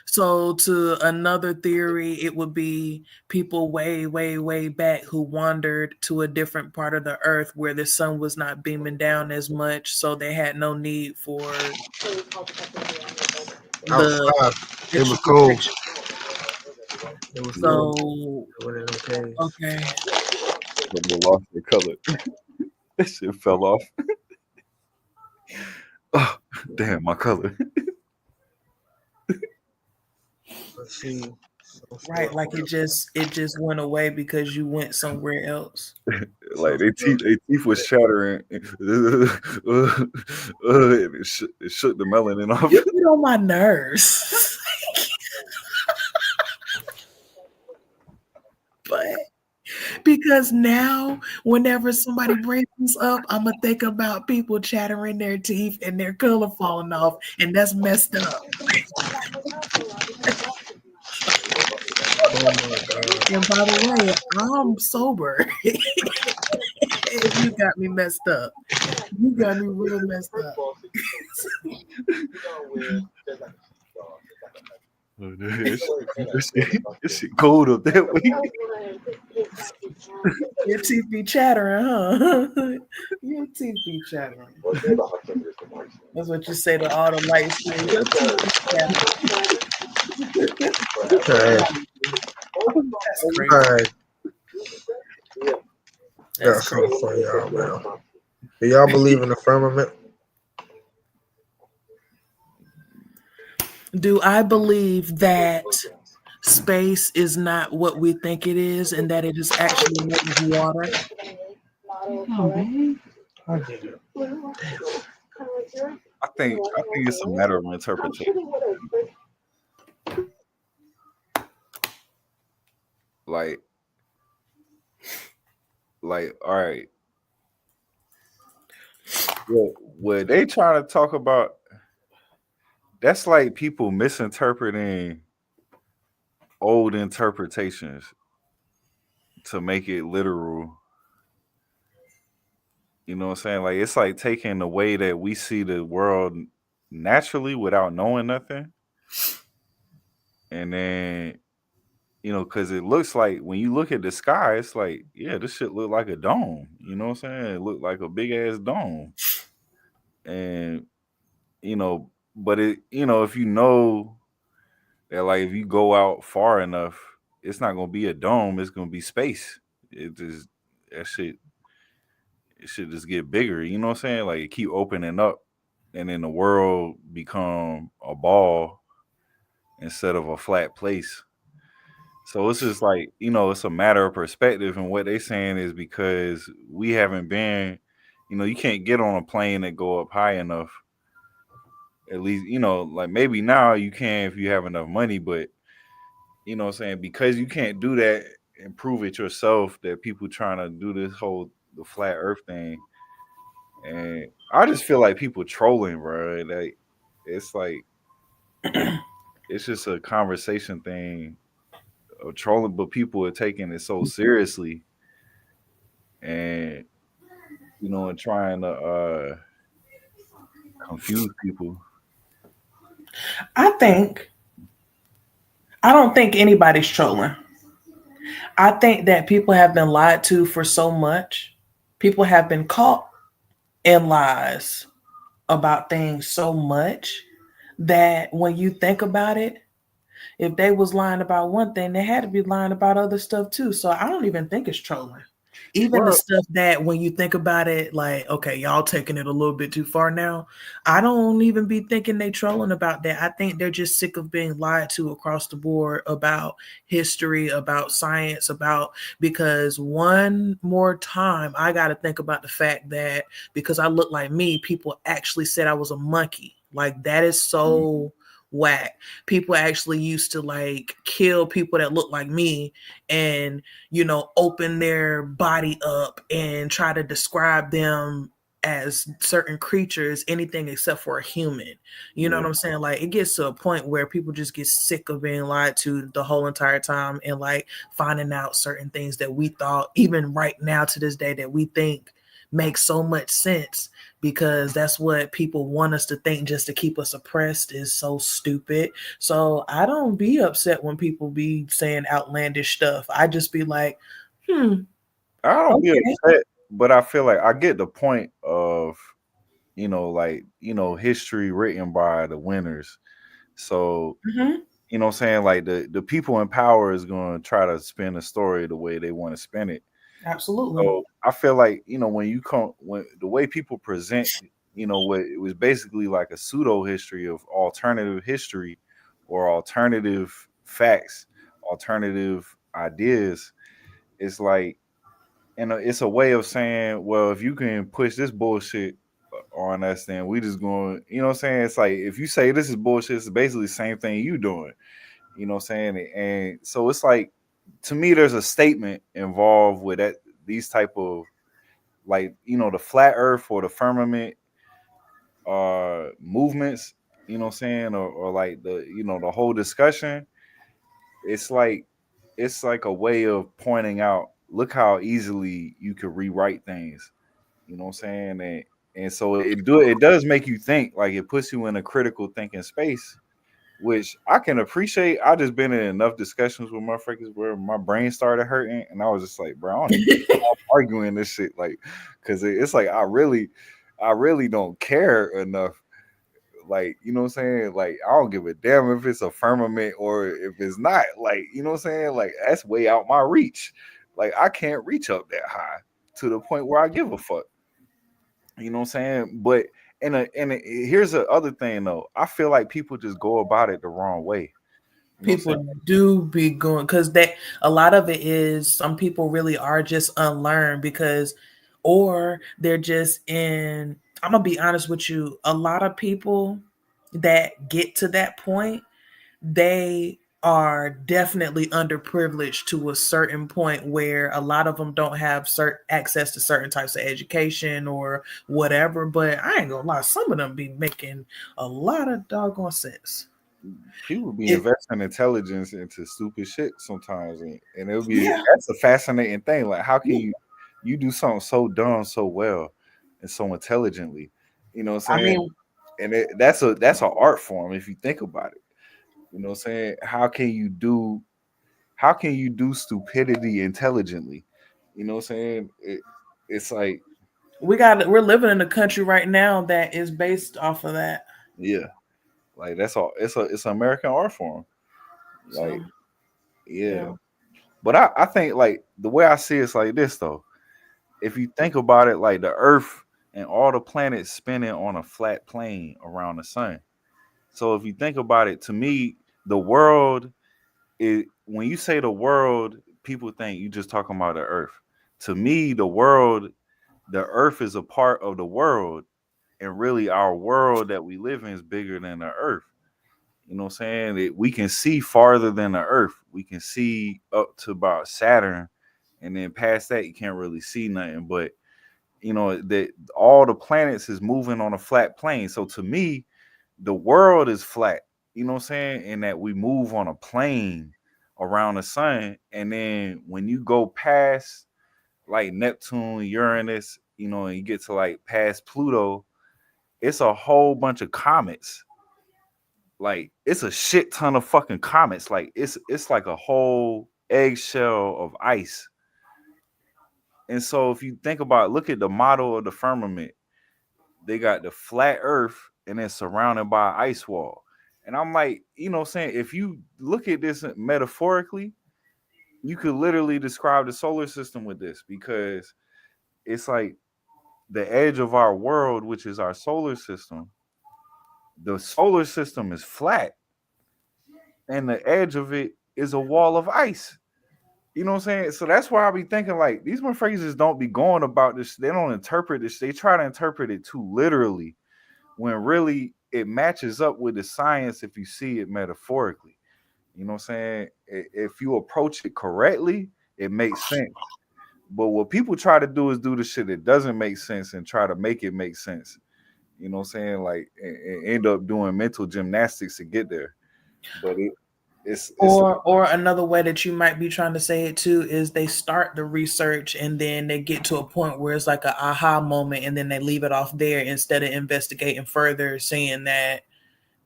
so to another theory, it would be people way, way, way back who wandered to a different part of the earth where the sun was not beaming down as much, so they had no need for it was cold. So okay. They lost their color. That shit fell off. Oh, damn, my color. Let's see. Right, like it just went away because you went somewhere else. Like their teeth was shattering. It shook the melanin off. You get on my nerves. But because now, whenever somebody brings this up, I'm gonna think about people chattering their teeth and their color falling off, and that's messed up. And by the way, I'm sober. You got me messed up. You got me real messed up. This shit cold up that way. Your teeth be chattering, huh? Your teeth be chattering. That's what you say to all the lights. Your teeth be chattering. That's crazy. That's something for y'all, man. Do y'all believe in the firmament? Do I believe that space is not what we think it is and that it is actually made of water? I think it's a matter of interpretation. Like, all right. What they trying to talk about, that's like people misinterpreting old interpretations to make it literal. You know what I'm saying? Like, it's like taking the way that we see the world naturally without knowing nothing. And then, because it looks like when you look at the sky, it's like, yeah, this shit look like a dome. You know what I'm saying? It looked like a big ass dome. And, but it, if you know that like if you go out far enough, it's not gonna be a dome. It's gonna be space. It just that shit. It should just get bigger. You know what I'm saying? Like it keep opening up, and then the world become a ball instead of a flat place. So it's just like, it's a matter of perspective. And what they saying is because we haven't been, you can't get on a plane that go up high enough. At least, like maybe now you can if you have enough money, but you know what I'm saying? Because you can't do that and prove it yourself that people trying to do this whole the flat earth thing. And I just feel like people trolling, bro. Like it's just a conversation thing of trolling, but people are taking it so seriously and and trying to confuse people. I don't think anybody's trolling. I think that people have been lied to for so much. People have been caught in lies about things so much that when you think about it, if they was lying about one thing, they had to be lying about other stuff too. So I don't even think it's trolling. Even the Well, stuff that when you think about it, like, okay, y'all taking it a little bit too far now. I don't even be thinking they trolling about that. I think they're just sick of being lied to across the board about history, about science, because one more time, I got to think about the fact that because I look like me, people actually said I was a monkey. Like that is so whack. People actually used to like kill people that look like me and open their body up and try to describe them as certain creatures, anything except for a human. You know what I'm saying? Like it gets to a point where people just get sick of being lied to the whole entire time and like finding out certain things that we thought, even right now to this day, that we think makes so much sense because that's what people want us to think just to keep us oppressed is so stupid. So I don't be upset when people be saying outlandish stuff. I just be like, I don't be upset, but I feel like I get the point of, history written by the winners. So, you know what I'm saying? Like the people in power is going to try to spin a story the way they want to spin it. Absolutely. So I feel like, when the way people present, what it was basically like a pseudo history of alternative history or alternative facts, alternative ideas. It's like, it's a way of saying, well, if you can push this bullshit on us, then we just going, you know what I'm saying? It's like, if you say this is bullshit, it's basically the same thing you doing, you know what I'm saying? And so it's like, to me, there's a statement involved with that, these type of like, the flat earth or the firmament movements, you know what I'm saying? Or like the whole discussion. It's like, a way of pointing out, look how easily you could rewrite things. You know what I'm saying? And so it does make you think, like it puts you in a critical thinking space, which I can appreciate. I just been in enough discussions with motherfuckers where my brain started hurting, and I was just like, bro, I don't even stop arguing this shit, like, because it's like I really don't care enough. Like, you know what I'm saying? Like, I don't give a damn if it's a firmament or if it's not. Like, you know what I'm saying? Like, that's way out my reach. Like, I can't reach up that high to the point where I give a fuck. You know what I'm saying? But here's the other thing though. I feel like people just go about it the wrong way. You know people do be going because a lot of it is some people really are just unlearned or they're just in. I'm gonna be honest with you. A lot of people that get to that point, they are definitely underprivileged to a certain point where a lot of them don't have access to certain types of education or whatever. But I ain't gonna lie, some of them be making a lot of doggone sense. People be investing intelligence into stupid shit sometimes, and it'll be that's a fascinating thing. Like, how can you do something so dumb so well and so intelligently? You know what I'm saying? And that's an art form if you think about it. You know what I'm saying? How can you do stupidity intelligently? You know what I'm saying? It's like we're living in a country right now that is based off of that. Yeah. Like that's all. It's an American art form. Like, So yeah. yeah. But I think like the way I see it's like this though. If you think about it, like the Earth and all the planets spinning on a flat plane around the sun. So if you think about it, to me, the world is when you say the world, people think you just talking about the Earth. To me, the Earth is a part of the world, and really our world that we live in is bigger than the Earth. You know what I'm saying? We can see farther than the Earth. We can see up to about Saturn, and then past that, you can't really see nothing. But you know that all the planets is moving on a flat plane. So to me, the world is flat. You know what I'm saying? And that we move on a plane around the sun, and then when you go past like Neptune, Uranus, you know, and you get to like past Pluto, it's a whole bunch of comets. Like it's a shit ton of fucking comets. Like it's like a whole eggshell of ice. And so if you think about look at the model of the firmament, they got the flat earth and it's surrounded by an ice wall. And I'm like, you know what I'm saying? If you look at this metaphorically, you could literally describe the solar system with this because it's like the edge of our world, which is our solar system. The solar system is flat and the edge of it is a wall of ice. You know what I'm saying? So that's why I be thinking like these motherfuckers don't be going about this. They don't interpret this. They try to interpret it too literally when really it matches up with the science if you see it metaphorically. You know what I'm saying? If you approach it correctly, it makes sense. But what people try to do is do the shit that doesn't make sense and try to make it make sense. You know what I'm saying? Like and end up doing mental gymnastics to get there. But it's Or another way that you might be trying to say it too is they start the research and then they get to a point where it's like a aha moment and then they leave it off there instead of investigating further, saying that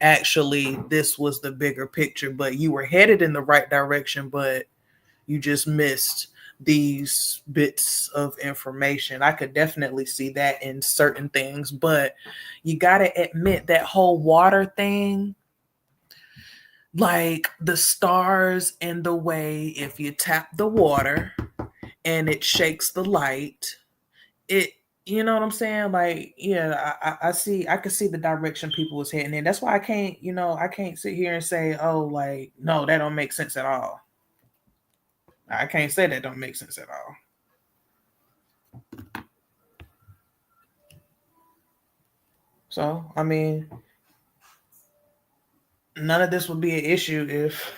actually this was the bigger picture, but you were headed in the right direction, but you just missed these bits of information. I could definitely see that in certain things, but you got to admit that whole water thing, like the stars and the way if you tap the water and it shakes the light, it, you know what I'm saying? Like, yeah, I could see the direction people was heading in. That's why I can't, I can't sit here and say, oh, like, no, that don't make sense at all. I can't say that don't make sense at all. So, I mean, none of this would be an issue if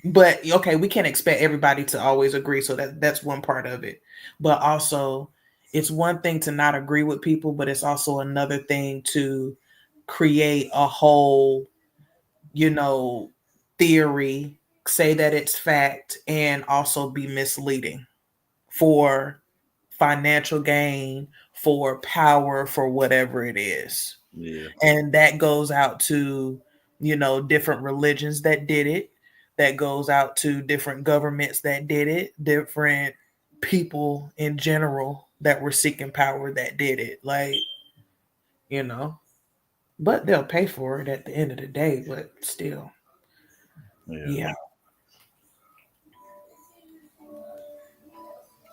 but okay, we can't expect everybody to always agree, so that's one part of it. But also, it's one thing to not agree with people, but it's also another thing to create a whole theory, say that it's fact, and also be misleading for financial gain, for power, for whatever it is. yeah. And that goes out to different religions that did it, that goes out to different governments that did it, different people in general that were seeking power that did it, like, but they'll pay for it at the end of the day, but still. Yeah.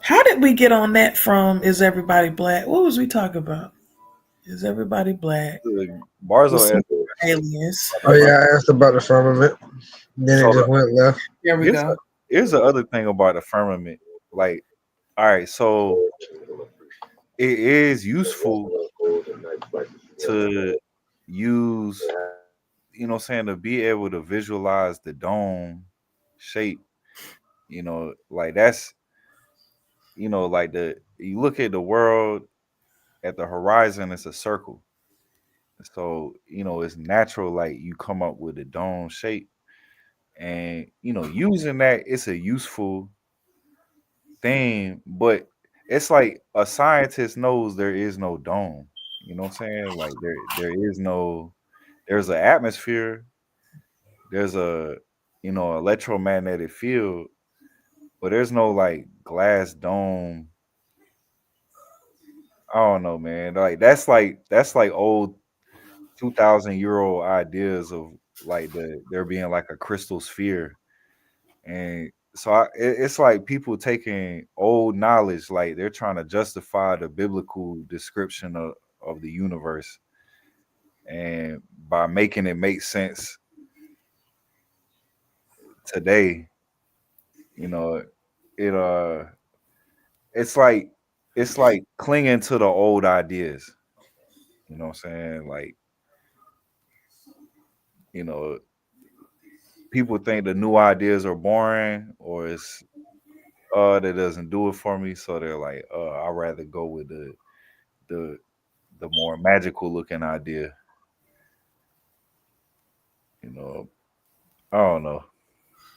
How did we get on that from Is Everybody Black? What was we talking about? Is Everybody Black? Barzo Aliens. Oh yeah, I asked about the firmament. Then it just went left. There we go. Here's the other thing about the firmament. Like, all right, so it is useful to use, to be able to visualize the dome shape. Like that's, like you look at the world at the horizon, it's a circle. So, it's natural, like you come up with a dome shape. And, using that, it's a useful thing, but it's like a scientist knows there is no dome. You know what I'm saying? Like there's an atmosphere, there's a electromagnetic field, but there's no like glass dome. I don't know, man. Like that's like old 2,000-year-old ideas of like there being like a crystal sphere, and so it's like people taking old knowledge, like they're trying to justify the biblical description of the universe, and by making it make sense today, you know, it it's like clinging to the old ideas. You know what I'm saying? Like, you know, people think the new ideas are boring or it's that doesn't do it for me. So they're like, I'd rather go with the the more magical looking idea. You know, I don't know.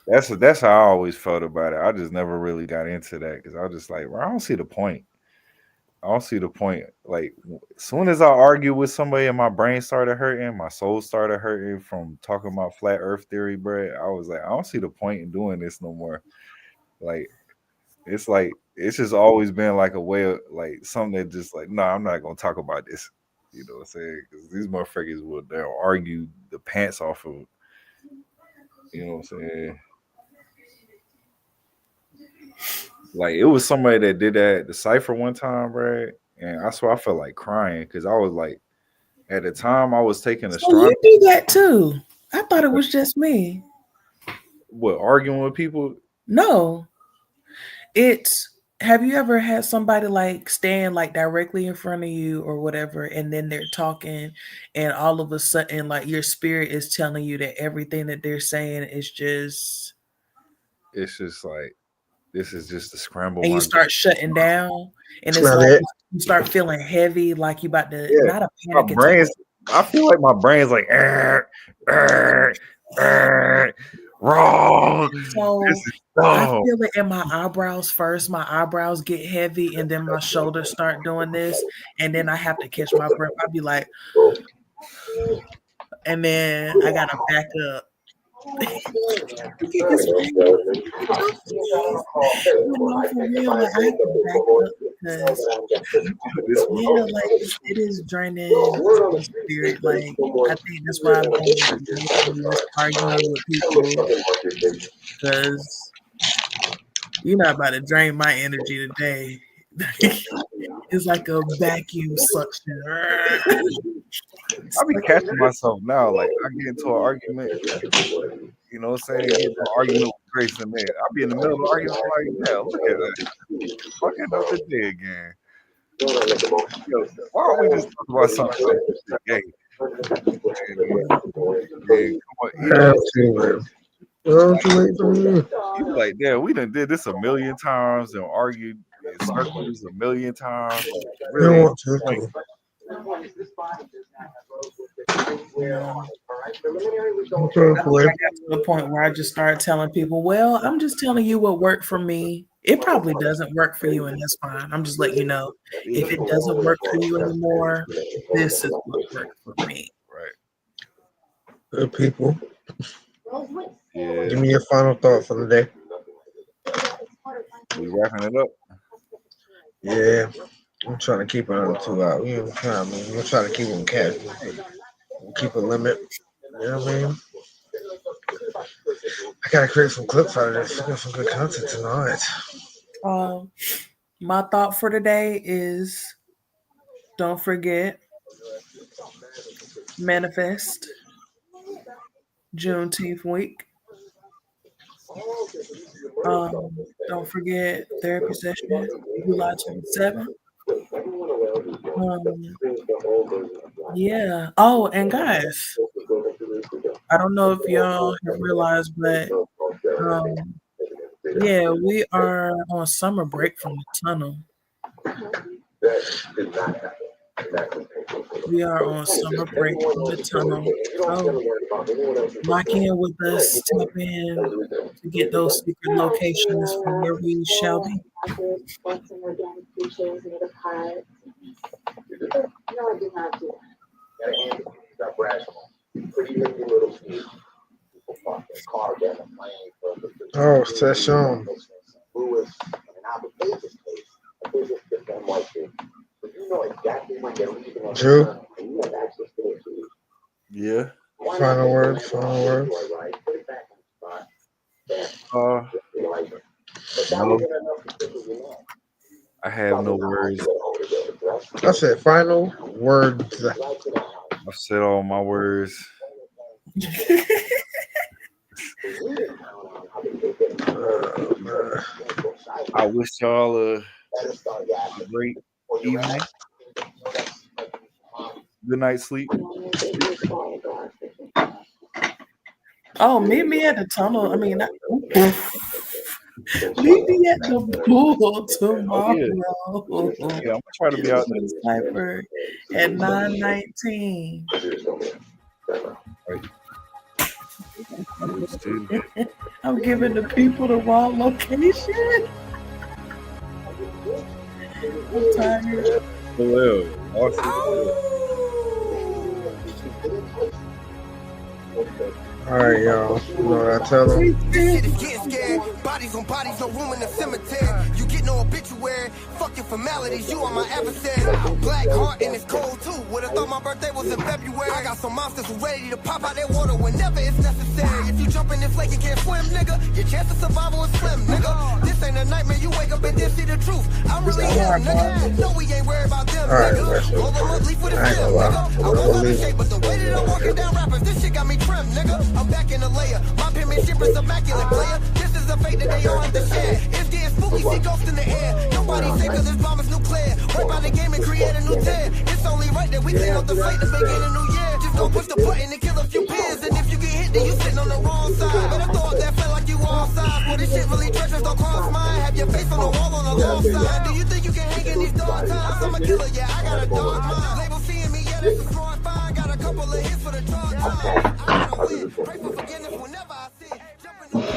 That's how I always felt about it. I just never really got into that because I was just like, well, I don't see the point. I don't see the point. Like, as soon as I argue with somebody and my brain started hurting, my soul started hurting from talking about flat Earth theory, bro. I was like, I don't see the point in doing this no more. Like it's just always been like a way of like something that just like, no, I'm not gonna talk about this. You know what I'm saying? Because these motherfuckers they'll argue the pants off of. You know what I'm saying? Like it was somebody that did that at the Cypher one time, bro. And I swear I felt like crying because I was like, at the time I was taking So astronomy. you do that too? I thought it was just me. What, arguing with people? No, it's. Have you ever had somebody like stand like directly in front of you or whatever, and then they're talking, and all of a sudden, like your spirit is telling you that everything that they're saying is just. It's just like this is just to scramble And you my start shutting down, and it's Smell like it. you start feeling heavy, like you about to yeah. not a My panic attack. brain's. I feel like my brain's like wrong. So This is I dumb. feel it in my eyebrows first. My eyebrows get heavy, and then my shoulders start doing this, and then I have to catch my breath. I'd be like, and then I gotta back up. Look at his face. Oh, please. But no, for real, like I have to back up because This yeah, like it is draining my spirit. Like I think that's why I've been mostly just arguing with people because you're not about to drain my energy today. It's like a vacuum suction. I be catching myself now. Like I get into an argument, you know what I'm saying? Get into an argument with Grace and man. I'll be in the middle of the argument, I'm like, yeah, look at that. Fucking up the day again. Yo, why don't we just talk about something like gay? And come on, Have to, man. Don't you wait for me? you be like, damn, we done did this a million times and argued and circled this a million times. Like, You really don't ain't want to. the point. Yeah. Okay, I boy. got to the point where I just started telling people, well, I'm just telling you what worked for me. It probably doesn't work for you, and that's fine. I'm just letting you know if it doesn't work for you anymore, this is what worked for me. Right. Good people. Yeah. Give me your final thought for the day. We wrapping it up. Yeah. I'm trying to keep it under 2 hours. You know what I mean? I'm trying to keep them casual. Keep a limit. You know what I mean? I gotta create some clips out of this. Got some good content tonight. My thought for today is don't forget manifest Juneteenth week. Don't forget therapy session July 27th. Yeah. Oh, and guys, I don't know if y'all have realized, but yeah, we are on summer break from the tunnel. We are on summer break from the tunnel. So lock in with us, tap in to get those secret locations from where we shall be. Oh, session. Drew. Yeah. Final words. Final words. No, I have no words. I said final words. I've said all my words. I wish y'all a great evening. Good night, sleep. Oh, meet me at the tunnel. I mean, meet me at the pool tomorrow. Yeah, I'm gonna try to be out there. Cypher at 9:19. I'm giving the people the wrong location. I'm tired. Well, awesome. All right, y'all. You know what I tell them? Shit is getting scared. Bodies on bodies, no room in the cemetery. You get no obituary. Fuck your formalities, you are my adversary. Black heart and it's cold too. Would've thought my birthday was in February. I got some monsters who ready to pop out their water whenever it's necessary. If you jump in this lake and can't swim, nigga, your chance of survival is slim, nigga. This ain't a nightmare, you wake up and then see the truth. I'm really him, nigga. No, we ain't worried about them, nigga. Roll them up, leaf with a film, nigga. I won't out of shape, but the way that I'm walking down rappers, this shit got me trimmed, nigga. I'm back in the layer. My penmanship is immaculate, player. This is a fate that they all have to share. It's getting spooky, see ghosts in the air. Nobody safe cause this bomb is nuclear. Work by the game and create a new tear. It's only right that we clean up the fight to begin a new year. Just don't push the button and kill a few peers. And if you get hit, then you sitting on the wrong side. But I thought that felt like you all sides. Well, this shit really treacherous, don't cross mine. Have your face on the wall on the long side. Do you think you can hang in these dark times? I'm a killer, yeah, I got a dark mind. Label seeing me, yeah, that's a smart fine. Got a couple of hits for the dark time. I gotta win. Pray for forgiveness whenever I sin. Jumping on the